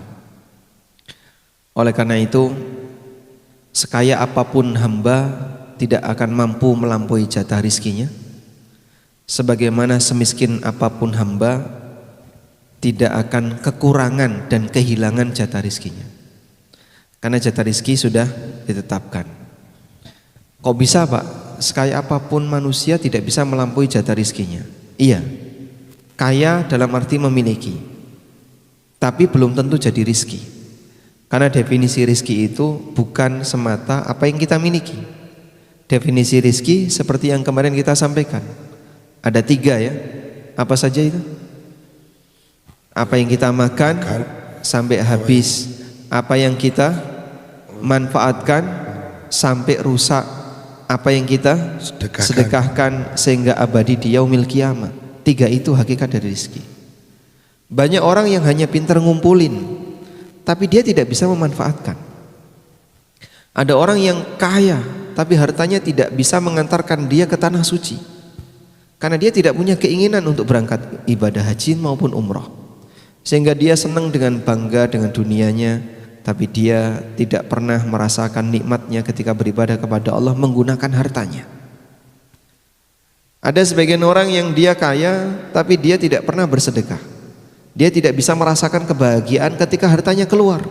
Oleh karena itu, sekaya apapun hamba tidak akan mampu melampaui jatah rizkinya. Sebagaimana semiskin apapun hamba tidak akan kekurangan dan kehilangan jatah rizkinya. Karena jatah rizki sudah ditetapkan. Kok bisa Pak? Sekaya apapun manusia tidak bisa melampaui jatah rizkinya. Iya. Kaya dalam arti memiliki, tapi belum tentu jadi rizki. Karena definisi rizki itu bukan semata apa yang kita miliki. Definisi rizki seperti yang kemarin kita sampaikan, ada 3 ya. Apa saja itu? Apa yang kita makan sampai habis, apa yang kita manfaatkan sampai rusak, apa yang kita sedekahkan sehingga abadi di yaumil qiyamah. 3 itu hakikat dari rizki. Banyak orang yang hanya pintar ngumpulin, tapi dia tidak bisa memanfaatkan. Ada orang yang kaya tapi hartanya tidak bisa mengantarkan dia ke tanah suci. Karena dia tidak punya keinginan untuk berangkat ibadah haji maupun umroh. Sehingga dia senang dengan bangga dengan dunianya, tapi dia tidak pernah merasakan nikmatnya ketika beribadah kepada Allah menggunakan hartanya. Ada sebagian orang yang dia kaya, tapi dia tidak pernah bersedekah. Dia tidak bisa merasakan kebahagiaan ketika hartanya keluar.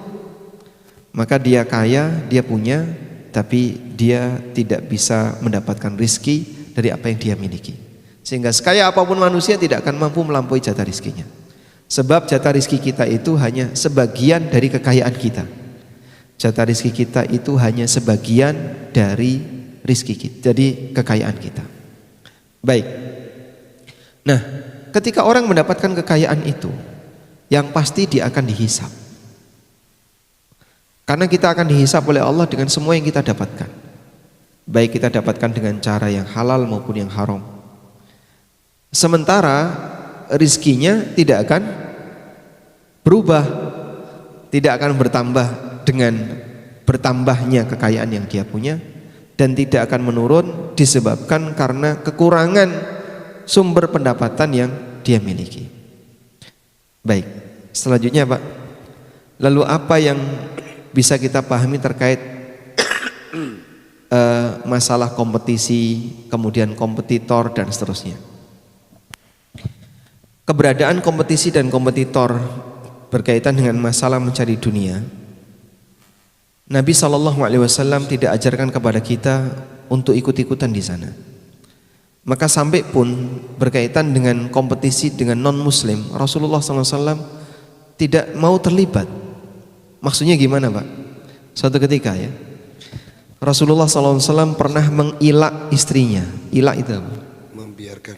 Maka dia kaya, dia punya, tapi dia tidak bisa mendapatkan rizki dari apa yang dia miliki. Sehingga sekaya apapun manusia tidak akan mampu melampaui jatah rizkinya. Sebab jatah rizki kita itu hanya sebagian dari kekayaan kita. Jatah rizki kita itu hanya sebagian dari rizki kita, dari kekayaan kita. Baik. Nah, ketika orang mendapatkan kekayaan itu, yang pasti dia akan dihisap. Karena kita akan dihisap oleh Allah dengan semua yang kita dapatkan. Baik kita dapatkan dengan cara yang halal maupun yang haram. Sementara rizkinya tidak akan berubah, tidak akan bertambah dengan bertambahnya kekayaan yang dia punya, dan tidak akan menurun disebabkan karena kekurangan sumber pendapatan yang dia miliki. Baik, selanjutnya Pak, lalu apa yang bisa kita pahami terkait masalah kompetisi, kemudian kompetitor dan seterusnya. Keberadaan kompetisi dan kompetitor berkaitan dengan masalah mencari dunia. Nabi SAW tidak ajarkan kepada kita untuk ikut-ikutan di sana. Maka sampai pun berkaitan dengan kompetisi dengan non-muslim, Rasulullah SAW tidak mau terlibat. Maksudnya gimana Pak? Suatu ketika ya, Rasulullah SAW pernah mengilak istrinya. Ilak itu apa? Membiarkan.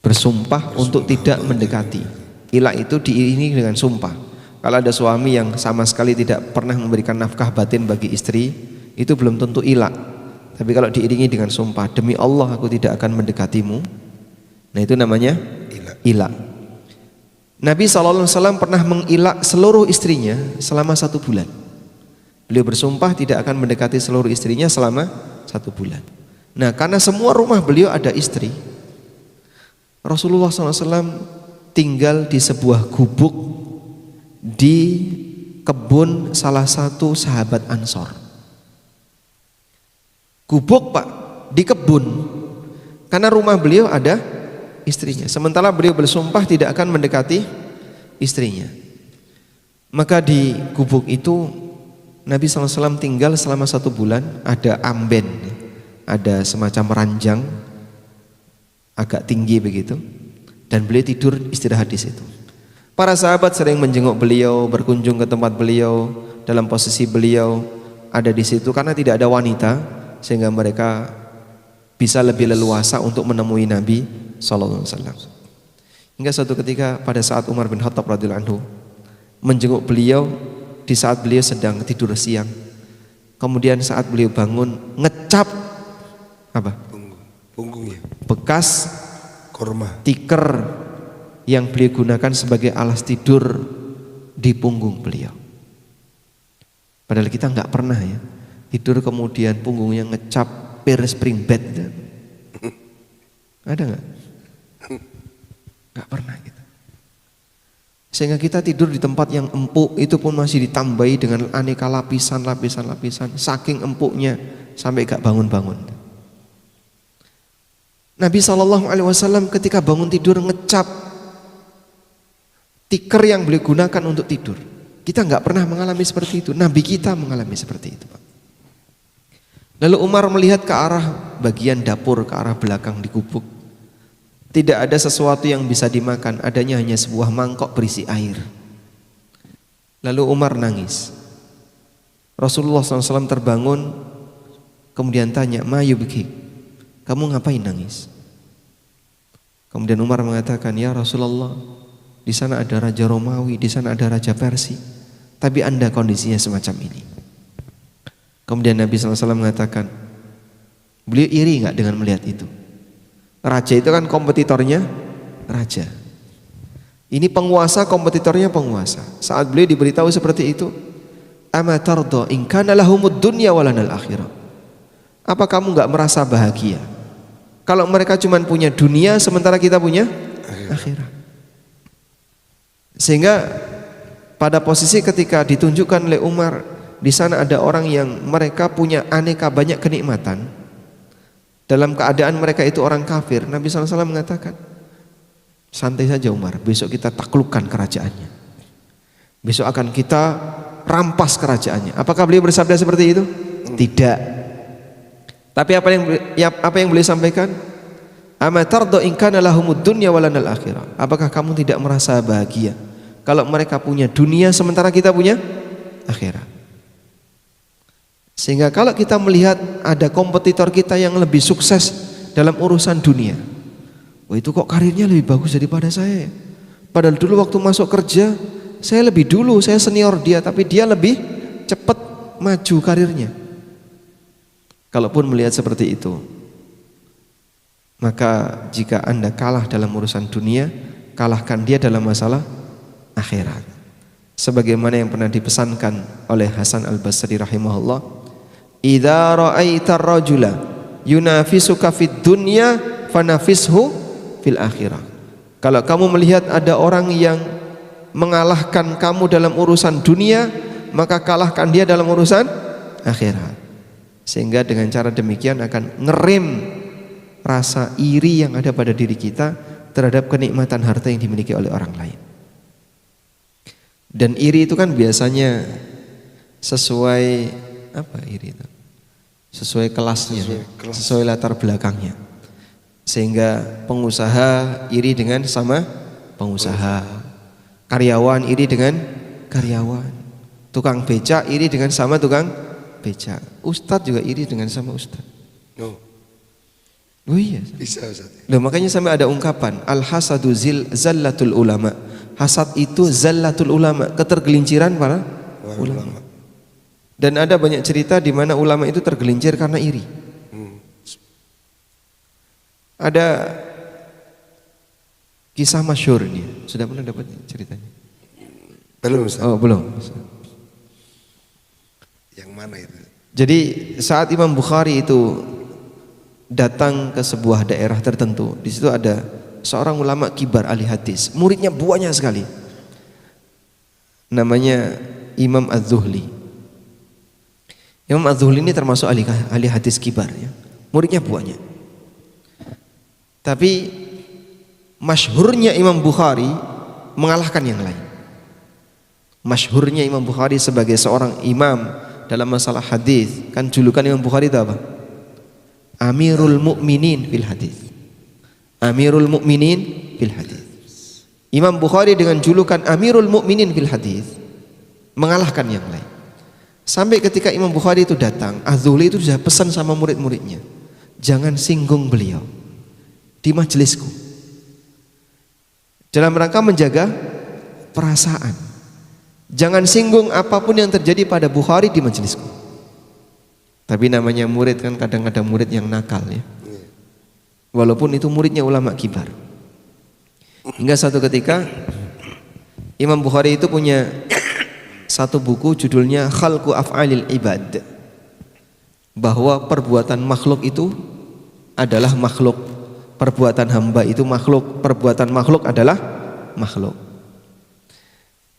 Bersumpah untuk tidak mendekati. Ilak itu diiringi dengan sumpah. Kalau ada suami yang sama sekali tidak pernah memberikan nafkah batin bagi istri, itu belum tentu ilak. Tapi kalau diiringi dengan sumpah, demi Allah aku tidak akan mendekatimu, nah itu namanya ilak. Nabi SAW pernah mengilak seluruh istrinya selama 1 bulan. Beliau bersumpah tidak akan mendekati seluruh istrinya selama 1 bulan. Nah, karena semua rumah beliau ada istri, Rasulullah SAW tinggal di sebuah gubuk di kebun salah satu sahabat Ansor. Gubuk Pak, di kebun, karena rumah beliau ada istrinya. Sementara beliau bersumpah tidak akan mendekati istrinya. Maka di gubuk itu Nabi SAW tinggal selama 1 bulan. Ada amben, ada semacam ranjang agak tinggi begitu, dan beliau tidur istirahat di situ. Para sahabat sering menjenguk beliau, berkunjung ke tempat beliau dalam posisi beliau ada di situ karena tidak ada wanita, sehingga mereka bisa lebih leluasa untuk menemui Nabi SAW. Hingga suatu ketika pada saat Umar bin Khattab radhiyallahu anhu menjenguk beliau di saat beliau sedang tidur siang, kemudian saat beliau bangun ngecap apa? Punggungnya. Bekas Korma. tikar yang beliau gunakan sebagai alas tidur di punggung beliau. Padahal kita nggak pernah ya tidur kemudian punggungnya ngecap per spring bed. Ada nggak? Nggak pernah kita. Sehingga kita tidur di tempat yang empuk, itu pun masih ditambahi dengan aneka lapisan, saking empuknya sampai gak bangun-bangun. Nabi SAW ketika bangun tidur ngecap tikar yang beliau gunakan untuk tidur. Kita nggak pernah mengalami seperti itu. Nabi kita mengalami seperti itu, Pak. Lalu Umar melihat ke arah bagian dapur, ke arah belakang di gubuk. Tidak ada sesuatu yang bisa dimakan, adanya hanya sebuah mangkok berisi air. Lalu Umar nangis. Rasulullah SAW terbangun, kemudian tanya, "Ma yubki?" Kamu ngapain nangis? Kemudian Umar mengatakan, "Ya Rasulullah, di sana ada raja Romawi, di sana ada raja Persia, tapi Anda kondisinya semacam ini." Kemudian Nabi SAW mengatakan, beliau iri nggak dengan melihat itu? Raja itu kan kompetitornya raja. Ini penguasa, kompetitornya penguasa. Saat beliau diberitahu seperti itu, "Ama tarda in kana lahumud dunya wa lanal akhirah." Apa kamu nggak merasa bahagia kalau mereka cuma punya dunia sementara kita punya akhirat? Sehingga pada posisi ketika ditunjukkan oleh Umar, di sana ada orang yang mereka punya aneka banyak kenikmatan, dalam keadaan mereka itu orang kafir, Nabi SAW mengatakan, santai saja Umar, besok kita taklukkan kerajaannya, besok akan kita rampas kerajaannya. Apakah beliau bersabda seperti itu? Tidak. Tapi apa yang beliau sampaikan? Amatardo in kana lahumud dunya walanal akhirah. Apakah kamu tidak merasa bahagia kalau mereka punya dunia sementara kita punya akhirat? Sehingga kalau kita melihat ada kompetitor kita yang lebih sukses dalam urusan dunia, wah itu kok karirnya lebih bagus daripada saya. Padahal dulu waktu masuk kerja saya lebih dulu, saya senior dia, tapi dia lebih cepat maju karirnya. Kalaupun melihat seperti itu, maka jika Anda kalah dalam urusan dunia, kalahkan dia dalam masalah akhirat. Sebagaimana yang pernah dipesankan oleh Hasan Al-Basri rahimahullah, idza ra'aitar rajula yunafisuka fid dunya fanafishu fil akhirah. Kalau kamu melihat ada orang yang mengalahkan kamu dalam urusan dunia, maka kalahkan dia dalam urusan akhirat. Sehingga dengan cara demikian akan ngerem rasa iri yang ada pada diri kita terhadap kenikmatan harta yang dimiliki oleh orang lain. Dan iri itu kan biasanya sesuai apa iri itu? Sesuai kelasnya, sesuai latar belakangnya. Sehingga pengusaha iri dengan sama pengusaha, karyawan iri dengan karyawan, tukang becak iri dengan sama tukang becak, ustadz juga iri dengan sama ustadz. No. Oh iya. Bisa Ustaz. Loh, makanya sampai ada ungkapan al-hasadu zallatul ulama. Hasad itu zallatul ulama, ketergelinciran para ulama. Dan ada banyak cerita di mana ulama itu tergelincir karena iri. Ada kisah masyhur ini. Sudah pernah dapat ceritanya? Belum Ustaz. Oh, belum. Yang mana itu? Jadi saat Imam Bukhari itu datang ke sebuah daerah tertentu, di situ ada seorang ulama kibar ahli hadis, muridnya banyak sekali. Namanya Imam Az-Zuhli. Imam Az-Zuhli ini termasuk ahli hadis kibar ya. Muridnya banyak. Tapi masyhurnya Imam Bukhari mengalahkan yang lain. Masyhurnya Imam Bukhari sebagai seorang imam dalam masalah hadis, kan julukan Imam Bukhari itu apa? Amirul Mukminin fil hadis. Amirul Mukminin fil hadis. Imam Bukhari dengan julukan Amirul Mukminin fil hadis mengalahkan yang lain. Sampai ketika Imam Bukhari itu datang, Az-Zuhli itu sudah pesan sama murid-muridnya, jangan singgung beliau di majelisku, dalam rangka menjaga perasaan. Jangan singgung apapun yang terjadi pada Bukhari di majelisku. Tapi namanya murid kan kadang-kadang murid yang nakal ya. Walaupun itu muridnya ulama kibar. Hingga satu ketika Imam Bukhari itu punya satu buku judulnya Khalqu Af'alil Ibad, bahwa perbuatan makhluk itu adalah makhluk, perbuatan hamba itu makhluk, perbuatan makhluk adalah makhluk.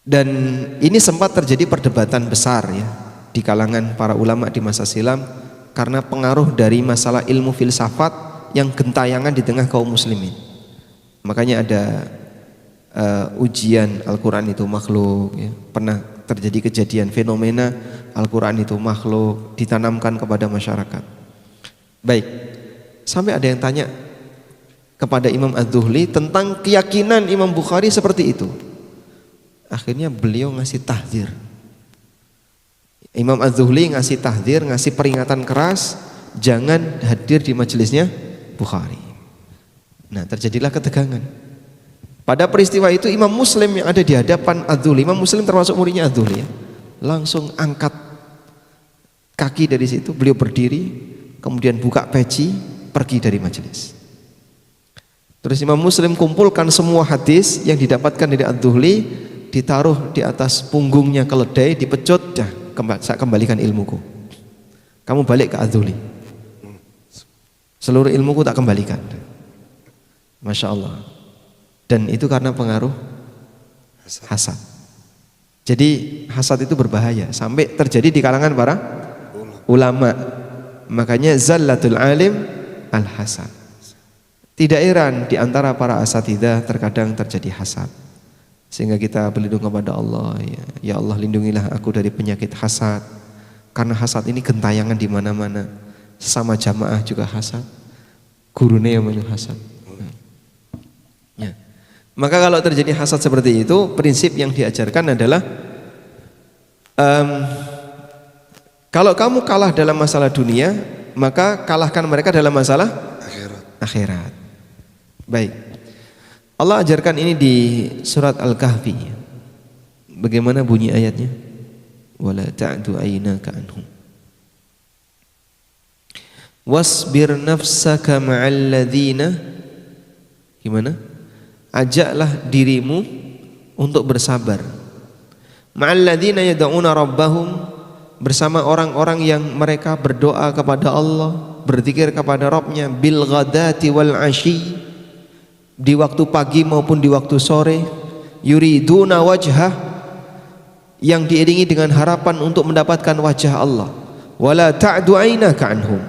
Dan ini sempat terjadi perdebatan besar ya di kalangan para ulama di masa silam karena pengaruh dari masalah ilmu filsafat yang gentayangan di tengah kaum muslimin. Makanya ada ujian Al-Quran itu makhluk ya. Pernah terjadi kejadian fenomena Al-Quran itu makhluk ditanamkan kepada masyarakat. Baik, sampai ada yang tanya kepada Imam Az-Zuhli tentang keyakinan Imam Bukhari seperti itu. Akhirnya beliau ngasih tahdzir. Imam Az-Zuhli ngasih tahdzir, ngasih peringatan keras, jangan hadir di majelisnya Bukhari. Nah, terjadilah ketegangan. Pada peristiwa itu Imam Muslim yang ada di hadapan Az-Zuhli, Imam Muslim termasuk muridnya Az-Zuhli ya, langsung angkat kaki dari situ, beliau berdiri, kemudian buka peci, pergi dari majelis. Terus Imam Muslim kumpulkan semua hadis yang didapatkan dari Az-Zuhli, ditaruh di atas punggungnya keledai, dipecut, dah saya kembalikan ilmuku, kamu balik ke Az-Zuhli. Seluruh ilmuku tak kembalikan. Masya Allah. Dan itu karena pengaruh hasad. Jadi hasad itu berbahaya sampai terjadi di kalangan para ulama. Makanya zallatul alim al-hasad. Tidak heran di antara para asatidzah terkadang terjadi hasad. Sehingga kita berlindung kepada Allah, ya Allah, lindungilah aku dari penyakit hasad. Karena hasad ini gentayangan di mana-mana. Sesama jamaah juga hasad. Gurunya yang hasad. Ya. Maka kalau terjadi hasad seperti itu, prinsip yang diajarkan adalah kalau kamu kalah dalam masalah dunia, maka kalahkan mereka dalam masalah akhirat. Baik. Allah ajarkan ini di surat Al-Kahfi. Bagaimana bunyi ayatnya? Wala ta'du aynaka anhum. Wasbir nafsaka ma'al ladzina. Gimana? Ajaklah dirimu untuk bersabar. Ma'al ladzina yad'una rabbahum, bersama orang-orang yang mereka berdoa kepada Allah, berzikir kepada Rabbnya, bil ghadati wal asyi, di waktu pagi maupun di waktu sore, yuriduna wajhah, yang diiringi dengan harapan untuk mendapatkan wajah Allah. Wala ta'du aynaka anhum,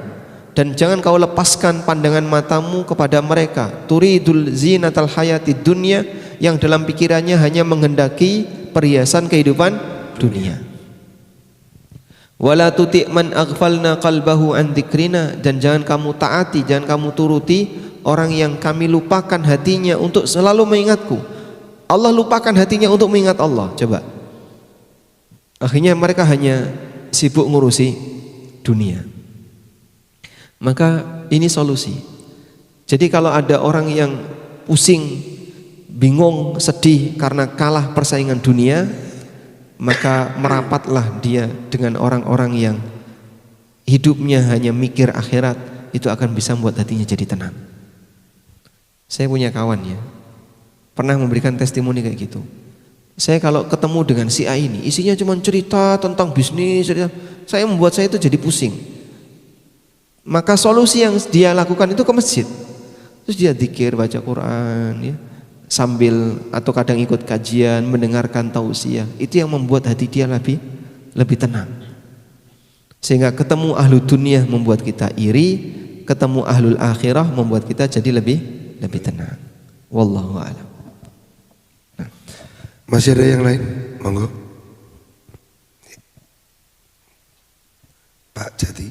dan jangan kau lepaskan pandangan matamu kepada mereka. Turidul zinatal hayatid dunya, yang dalam pikirannya hanya menghendaki perhiasan kehidupan dunia. Wala tuti' man aghfalna qalbahu an dzikrina, dan jangan kamu taati, jangan kamu turuti orang yang kami lupakan hatinya untuk selalu mengingatku. Allah lupakan hatinya untuk mengingat Allah. Coba. Akhirnya mereka hanya sibuk ngurusi dunia. Maka ini solusi. Jadi kalau ada orang yang pusing, bingung, sedih karena kalah persaingan dunia, maka merapatlah dia dengan orang-orang yang hidupnya hanya mikir akhirat. Itu akan bisa membuat hatinya jadi tenang. Saya punya kawan ya, pernah memberikan testimoni kayak gitu. Saya kalau ketemu dengan si A ini, isinya cuma cerita tentang bisnis, saya membuat saya itu jadi pusing. Maka solusi yang dia lakukan itu ke masjid. Terus dia zikir, baca Quran ya, sambil atau kadang ikut kajian, mendengarkan tausiah. Itu yang membuat hati dia lebih tenang. Sehingga ketemu ahlu dunia membuat kita iri, ketemu ahlul akhirah membuat kita jadi lebih tenang. Wallahu a'lam. Masih ada yang lain? Monggo. Pak Jati.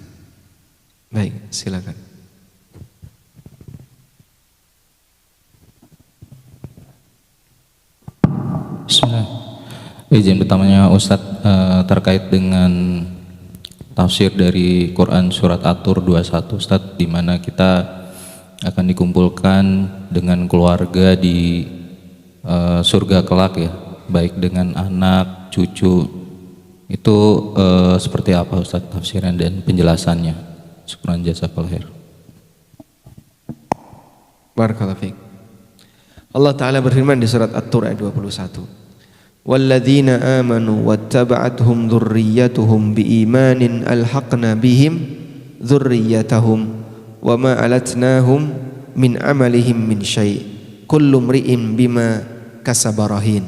Baik, silakan. Bismillah. Izin pertamanya Ustadz terkait dengan tafsir dari Quran surat At-Tur 21 Ustadz, di mana kita akan dikumpulkan dengan keluarga di surga kelak ya, baik dengan anak, cucu. Itu seperti apa Ustadz tafsirnya dan penjelasannya? Syukran jazakallahu khair. Barakallahu fiik. Allah Ta'ala berfirman di surat At-Tur ayat 21. Walladzina amanu wattaba'athum dzurriyyatuhum biimanin alhaqna bihim dzurriyyatahum wama alatnahum min amalihim min syai' kullu mri'in bima kasaba rahin.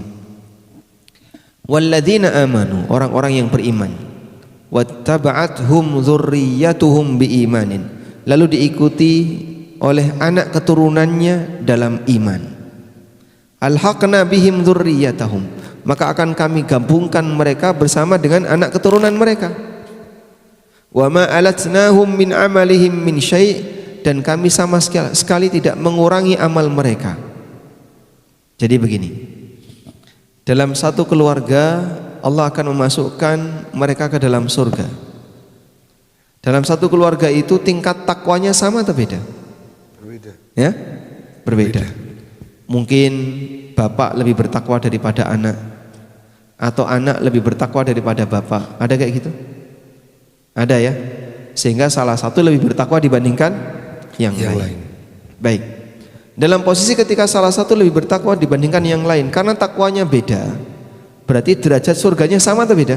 Walladzina amanu, orang-orang yang beriman, wattaba'athum dzurriyyatuhum biimanin, lalu diikuti oleh anak keturunannya dalam iman. Alhaqna bihim dzurriyyatahum, maka akan kami gabungkan mereka bersama dengan anak keturunan mereka. Wa ma alatnahum min amalihim min syai', dan kami sama sekali tidak mengurangi amal mereka. Jadi begini, dalam satu keluarga Allah akan memasukkan mereka ke dalam surga. Dalam satu keluarga itu tingkat takwanya sama atau beda? Berbeda. Ya? Berbeda. Mungkin bapak lebih bertakwa daripada anak, atau anak lebih bertakwa daripada bapak. Ada kayak gitu? Ada ya? Sehingga salah satu lebih bertakwa dibandingkan yang lain. Baik. Dalam posisi ketika salah satu lebih bertakwa dibandingkan yang lain, karena takwanya beda, berarti derajat surganya sama atau beda?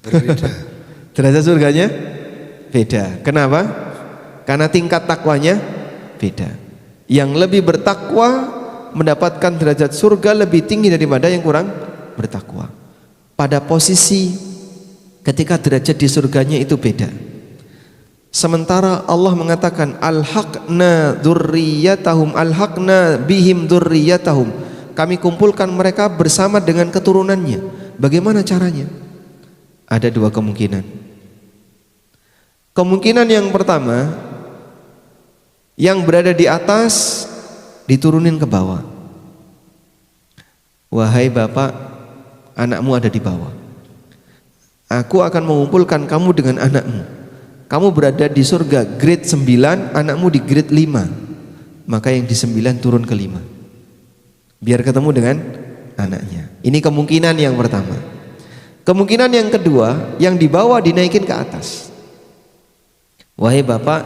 Berbeda. Derajat surganya beda. Kenapa? Karena tingkat takwanya beda. Yang lebih bertakwa mendapatkan derajat surga lebih tinggi daripada yang kurang bertakwa. Pada posisi ketika derajat di surganya itu beda. Sementara Allah mengatakan alhaqna dzurriyyatahum, alhaqna bihim dzurriyyatahum, kami kumpulkan mereka bersama dengan keturunannya. Bagaimana caranya? Ada dua kemungkinan. Kemungkinan yang pertama, yang berada di atas diturunin ke bawah. Wahai bapak, anakmu ada di bawah. Aku akan mengumpulkan kamu dengan anakmu. Kamu berada di surga grade 9, anakmu di grade 5. Maka yang di 9 turun ke 5. Biar ketemu dengan anaknya. Ini kemungkinan yang pertama. Kemungkinan yang kedua, yang di bawah dinaikin ke atas. Wahai bapak,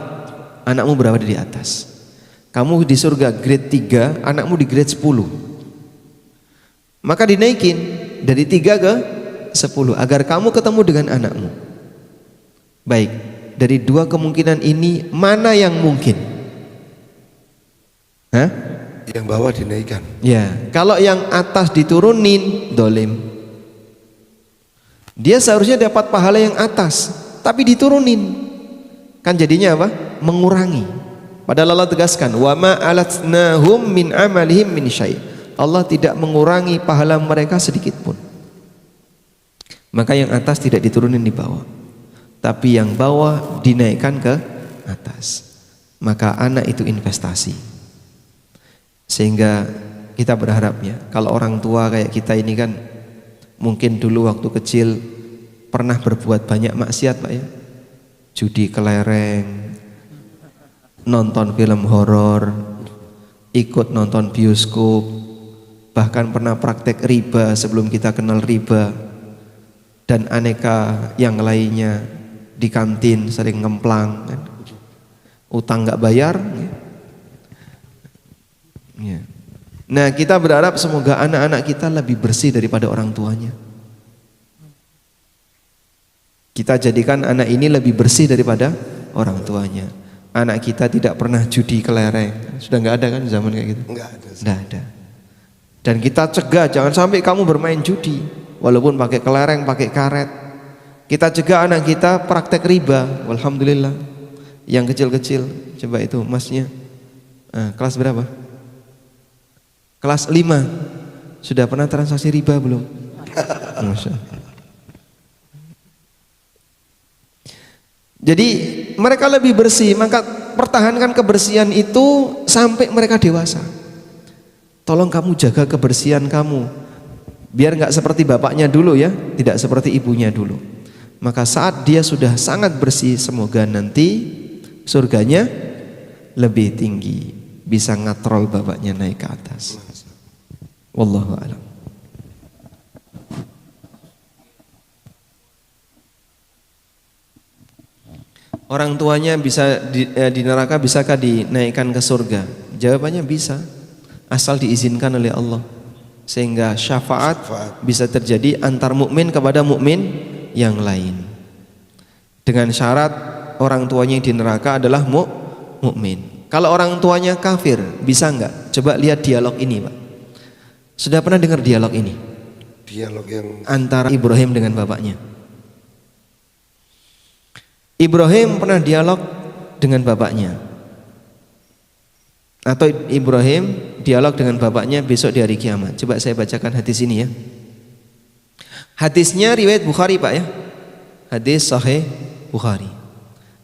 anakmu berada di atas. Kamu di surga grade 3, anakmu di grade 10. Maka dinaikin dari 3 ke 10 agar kamu ketemu dengan anakmu. Baik, dari dua kemungkinan ini mana yang mungkin? Hah? Yang bawah dinaikkan. Ya, kalau yang atas diturunin dolim. Dia seharusnya dapat pahala yang atas, tapi diturunin. Kan jadinya apa? Mengurangi. Padahal Allah tegaskan, wa ma alatnahum min amalihim min syai'. Allah tidak mengurangi pahala mereka sedikit pun. Maka yang atas tidak diturunin di bawah, tapi yang bawah dinaikkan ke atas. Maka anak itu investasi. Sehingga kita berharap ya, kalau orang tua kayak kita ini kan mungkin dulu waktu kecil pernah berbuat banyak maksiat Pak ya. Judi kelereng, nonton film horor, ikut nonton bioskop, bahkan pernah praktek riba sebelum kita kenal riba, dan aneka yang lainnya. Di kantin sering ngemplang kan. Utang gak bayar ya. Nah kita berharap semoga anak-anak kita lebih bersih daripada orang tuanya. Kita jadikan anak ini lebih bersih daripada orang tuanya. Anak kita tidak pernah judi kelereng. Sudah gak ada kan zaman kayak gitu? Nggak ada. Dan kita cegah jangan sampai kamu bermain judi, walaupun pakai kelereng, pakai karet. Kita cegah anak kita praktek riba. Alhamdulillah. Yang kecil-kecil, coba itu masnya kelas berapa? Kelas 5. Sudah pernah transaksi riba belum? Masya. Jadi mereka lebih bersih, maka pertahankan kebersihan itu sampai mereka dewasa. Tolong kamu jaga kebersihan kamu, biar nggak seperti bapaknya dulu ya, tidak seperti ibunya dulu. Maka saat dia sudah sangat bersih, semoga nanti surganya lebih tinggi, bisa ngatrol bapaknya naik ke atas. Wallahu a'lam. Orang tuanya bisa di neraka, bisakah dinaikkan ke surga? Jawabannya bisa, asal diizinkan oleh Allah. Sehingga syafaat bisa terjadi antar mukmin kepada mukmin yang lain. Dengan syarat orang tuanya yang di neraka adalah mukmin. Kalau orang tuanya kafir, bisa enggak? Coba lihat dialog ini, Pak. Sudah pernah dengar dialog ini? Dialog yang antara Ibrahim dengan bapaknya. Ibrahim pernah dialog dengan bapaknya. Atau Ibrahim dialog dengan bapaknya besok di hari kiamat. Coba saya bacakan hadis ini ya. Hadisnya riwayat Bukhari Pak ya. Hadis sahih Bukhari.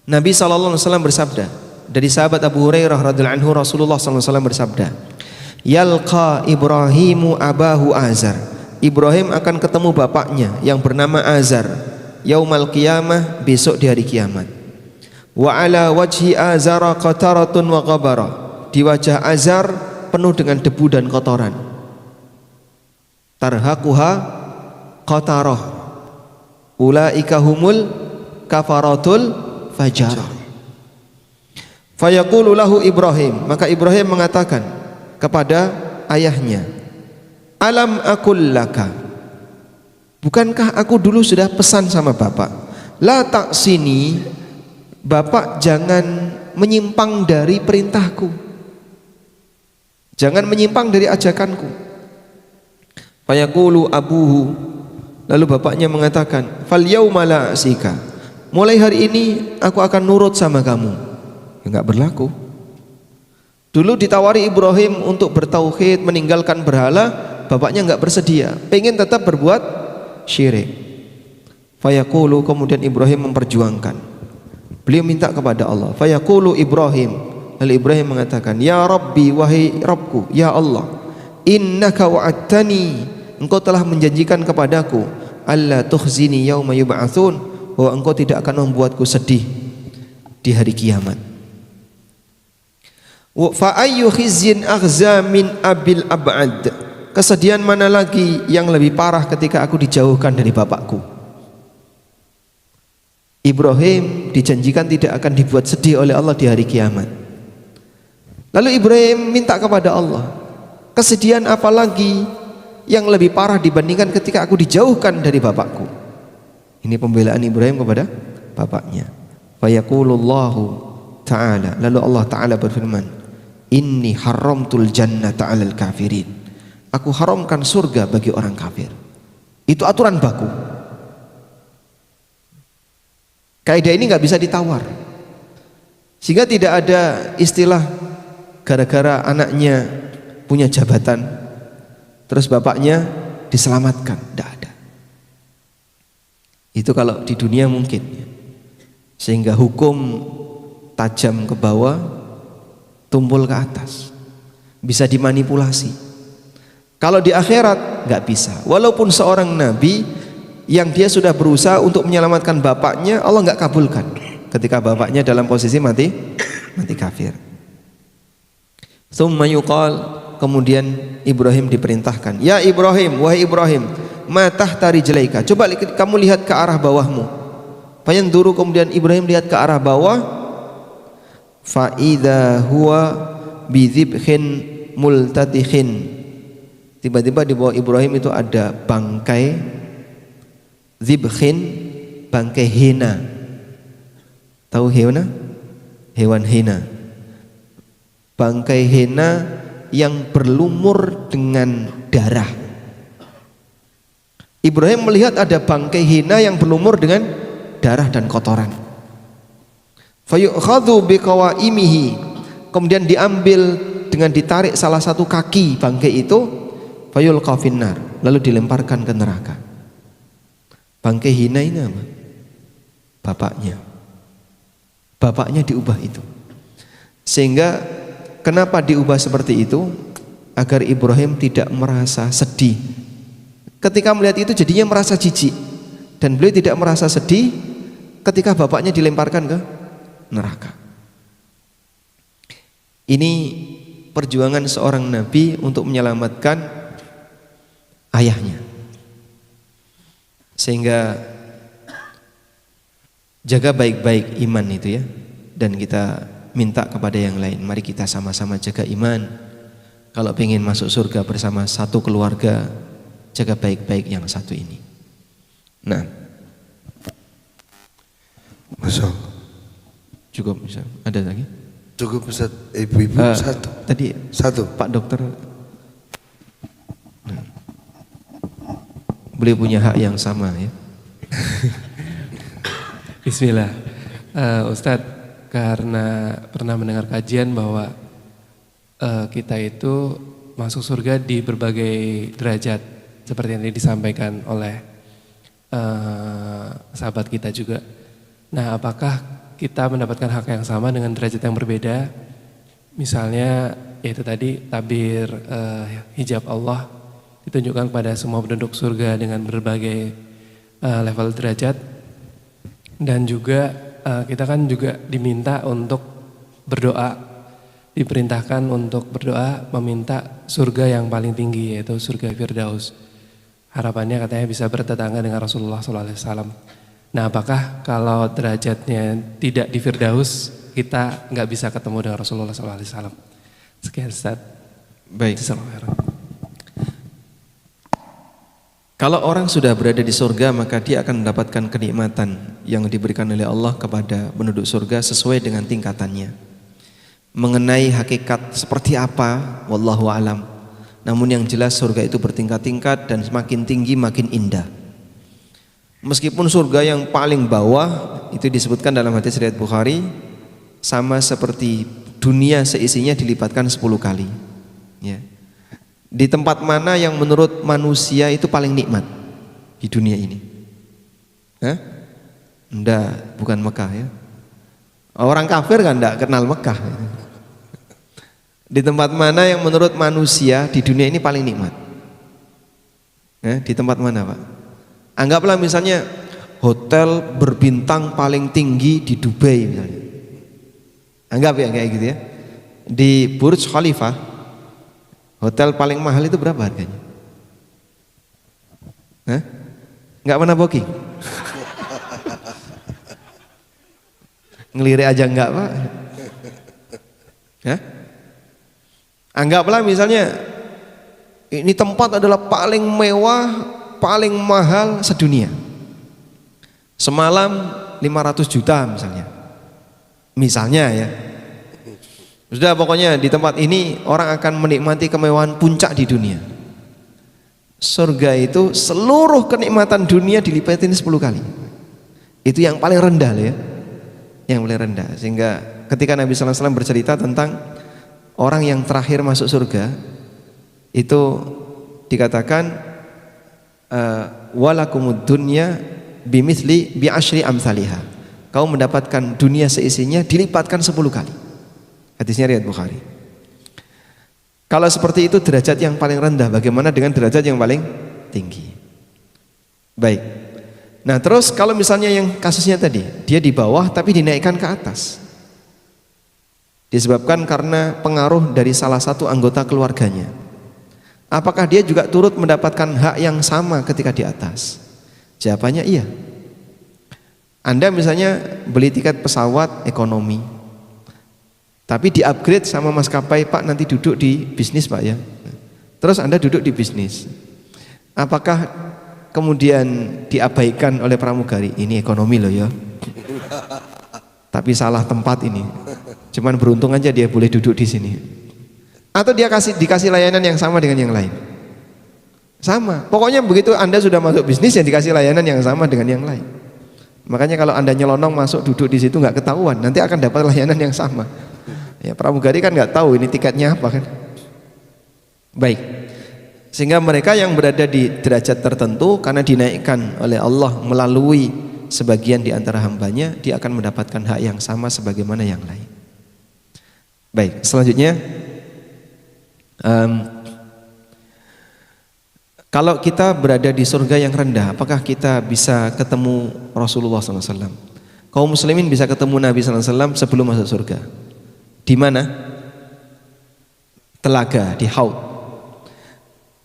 Nabi SAW bersabda, dari sahabat Abu Hurairah radhiyallahu anhu, Rasulullah SAW bersabda, Yalqa Ibrahimu abahu Azar. Ibrahim akan ketemu bapaknya yang bernama Azar yaumal qiyamah, besok di hari kiamat. Wa ala wajhi Azara qataratun wa ghabara. Di wajah Azar penuh dengan debu dan kotoran. Tarhaquha qatarah. Ulaika humul kafaratul fajar. Fayaqulu lahu Ibrahim, maka Ibrahim mengatakan kepada ayahnya, Alam aqul laka, bukankah aku dulu sudah pesan sama bapak, la taksini, Bapak jangan menyimpang dari perintahku, jangan menyimpang dari ajakanku. Fayaqulu abuhu, lalu bapaknya mengatakan, fal yauma la asika, mulai hari ini aku akan nurut sama kamu. Enggak berlaku. Dulu ditawari Ibrahim untuk bertauhid, meninggalkan berhala, bapaknya enggak bersedia, pengen tetap berbuat syirik. Fayaqulu, kemudian Ibrahim memperjuangkan. Beliau minta kepada Allah. Fayaqulu Ibrahim, lalu Ibrahim mengatakan, ya Rabbi, wahai Rabbku, ya Allah, innaka wa'adtani, engkau telah menjanjikan kepadaku, alla tukhzini yauma yub'atsun, bahwa engkau tidak akan membuatku sedih di hari kiamat. Fa ayyu khizyin aghza min abil ab'ad, kesedihan mana lagi yang lebih parah ketika aku dijauhkan dari bapakku. Ibrahim dijanjikan tidak akan dibuat sedih oleh Allah di hari kiamat. Lalu Ibrahim minta kepada Allah, kesedihan apa lagi yang lebih parah dibandingkan ketika aku dijauhkan dari bapakku. Ini pembelaan Ibrahim kepada bapaknya. Fayaqulullahu ta'ala, lalu Allah ta'ala berfirman, inni haramtul jannata 'alal kafirin, aku haramkan surga bagi orang kafir. Itu aturan baku. Kaidah ini nggak bisa ditawar, sehingga tidak ada istilah gara-gara anaknya punya jabatan terus bapaknya diselamatkan. Tidak ada. Itu kalau di dunia mungkin, sehingga hukum tajam ke bawah, tumpul ke atas, bisa dimanipulasi. Kalau di akhirat nggak bisa. Walaupun seorang nabi yang dia sudah berusaha untuk menyelamatkan bapaknya, Allah nggak kabulkan ketika bapaknya dalam posisi mati kafir. Tsumma yuqal, kemudian Ibrahim diperintahkan, ya Ibrahim, wahai Ibrahim, ma tahta rijlaika, coba kamu lihat ke arah bawahmu. Fayanduru, kemudian Ibrahim lihat ke arah bawah, fa idza huwa bidzibhin multatikhin, tiba-tiba di bawah Ibrahim itu ada bangkai zibkhin, bangkai hina. Tahu hina? Hewan hina. Bangkai hina yang berlumur dengan darah. Ibrahim melihat ada bangkai hina yang berlumur dengan darah dan kotoran. Fayu'khadhu biqawaimihi, kemudian diambil dengan ditarik salah satu kaki bangkai itu, fayulqa finnar, lalu dilemparkan ke neraka. Bangkai hina ini apa? Bapaknya diubah itu. Sehingga kenapa diubah seperti itu? Agar Ibrahim tidak merasa sedih. Ketika melihat itu jadinya merasa jijik, dan beliau tidak merasa sedih ketika bapaknya dilemparkan ke neraka. Ini perjuangan seorang nabi untuk menyelamatkan ayahnya. Sehingga jaga baik-baik iman itu ya, dan kita minta kepada yang lain, mari kita sama-sama jaga iman. Kalau ingin masuk surga bersama satu keluarga, jaga baik-baik yang satu ini. Nah, Masya. cukup bisa. Ada lagi? Cukup Ustaz, ibu-ibu satu. Tadi Satu. Pak Dokter, beliau punya hak yang sama ya. Bismillah. Ustadz, karena pernah mendengar kajian bahwa kita itu masuk surga di berbagai derajat seperti yang tadi disampaikan oleh sahabat kita juga. Nah, apakah kita mendapatkan hak yang sama dengan derajat yang berbeda? Misalnya yaitu tadi tabir hijab Allah ditunjukkan kepada semua penduduk surga dengan berbagai level derajat, dan juga kita kan juga diminta untuk berdoa, diperintahkan untuk berdoa meminta surga yang paling tinggi, yaitu surga Firdaus. Harapannya katanya bisa bertetangga dengan Rasulullah SAW. Nah, apakah kalau derajatnya tidak di Firdaus, kita nggak bisa ketemu dengan Rasulullah SAW? Sekian Ustaz. Baik. Kalau orang sudah berada di surga, maka dia akan mendapatkan kenikmatan yang diberikan oleh Allah kepada penduduk surga sesuai dengan tingkatannya. Mengenai hakikat seperti apa, wallahu alam. Namun yang jelas surga itu bertingkat-tingkat dan semakin tinggi makin indah. Meskipun surga yang paling bawah itu disebutkan dalam hadis riwayat Bukhari sama seperti dunia seisinya dilipatkan 10 kali. Ya. Di tempat mana yang menurut manusia itu paling nikmat di dunia ini? Hah? Enggak, bukan Mekah ya. Orang kafir kan enggak kenal Mekah. Di tempat mana yang menurut manusia di dunia ini paling nikmat? Di tempat mana, Pak? Anggaplah misalnya hotel berbintang paling tinggi di Dubai misalnya. Anggap ya kayak gitu ya. Di Burj Khalifah hotel paling mahal itu berapa harganya? Enggak pernah booking? Ngelirik aja enggak, Pak? Anggaplah misalnya ini tempat adalah paling mewah, paling mahal sedunia. Semalam 500 juta misalnya. Misalnya ya. Sudah pokoknya di tempat ini orang akan menikmati kemewahan puncak di dunia. Surga itu seluruh kenikmatan dunia dilipatin 10 kali. Itu yang paling rendah ya. Yang paling rendah. Sehingga ketika Nabi sallallahu alaihi wasallam bercerita tentang orang yang terakhir masuk surga, itu dikatakan walakumud dunya bimithli bi'ashri amsalihah. Kau mendapatkan dunia seisinya dilipatkan 10 kali. Hadisnya riwayat Bukhari. Kalau seperti itu derajat yang paling rendah, bagaimana dengan derajat yang paling tinggi? Baik. Nah terus kalau misalnya yang kasusnya tadi, dia di bawah tapi dinaikkan ke atas, disebabkan karena pengaruh dari salah satu anggota keluarganya, apakah dia juga turut mendapatkan hak yang sama ketika di atas? Jawabannya iya. Anda misalnya beli tiket pesawat ekonomi, tapi di upgrade sama maskapai, Pak nanti duduk di bisnis Pak ya. Terus Anda duduk di bisnis, apakah kemudian diabaikan oleh pramugari? Ini ekonomi loh ya, tapi salah tempat ini. Cuman beruntung aja dia boleh duduk di sini. Atau dia dikasih layanan yang sama dengan yang lain? Sama. Pokoknya begitu Anda sudah masuk bisnis ya dikasih layanan yang sama dengan yang lain. Makanya kalau Anda nyelonong masuk duduk di situ nggak ketahuan, nanti akan dapat layanan yang sama. Ya pramugari kan nggak tahu ini tiketnya apa kan. Baik. Sehingga mereka yang berada di derajat tertentu karena dinaikkan oleh Allah melalui sebagian di antara hambanya, dia akan mendapatkan hak yang sama sebagaimana yang lain. Baik, selanjutnya kalau kita berada di surga yang rendah, apakah kita bisa ketemu Rasulullah SAW? Kaum muslimin bisa ketemu Nabi SAW sebelum masuk surga. Di mana? Telaga, di Haud.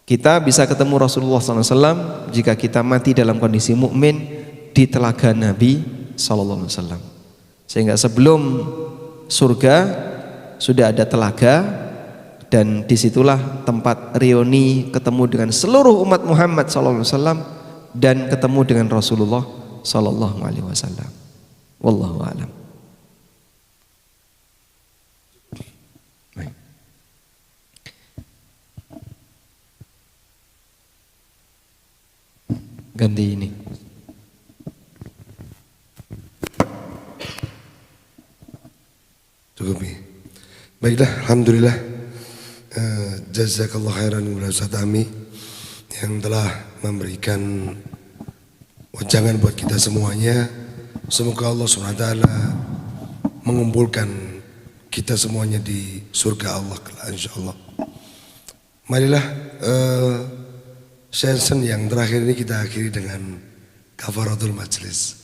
Kita bisa ketemu Rasulullah SAW jika kita mati dalam kondisi mukmin di telaga Nabi SAW. Sehingga sebelum surga sudah ada telaga, dan disitulah tempat reuni ketemu dengan seluruh umat Muhammad SAW dan ketemu dengan Rasulullah SAW. Wallahu a'lam. Ganti ini. Cukup ya. Baiklah, alhamdulillah. Jazakallah khairan kepada Ustaz Ami yang telah memberikan wejangan buat kita semuanya. Semoga Allah SWT mengumpulkan kita semuanya di surga Allah insyaallah. Marilah session yang terakhir ini kita akhiri dengan kafaratul majlis.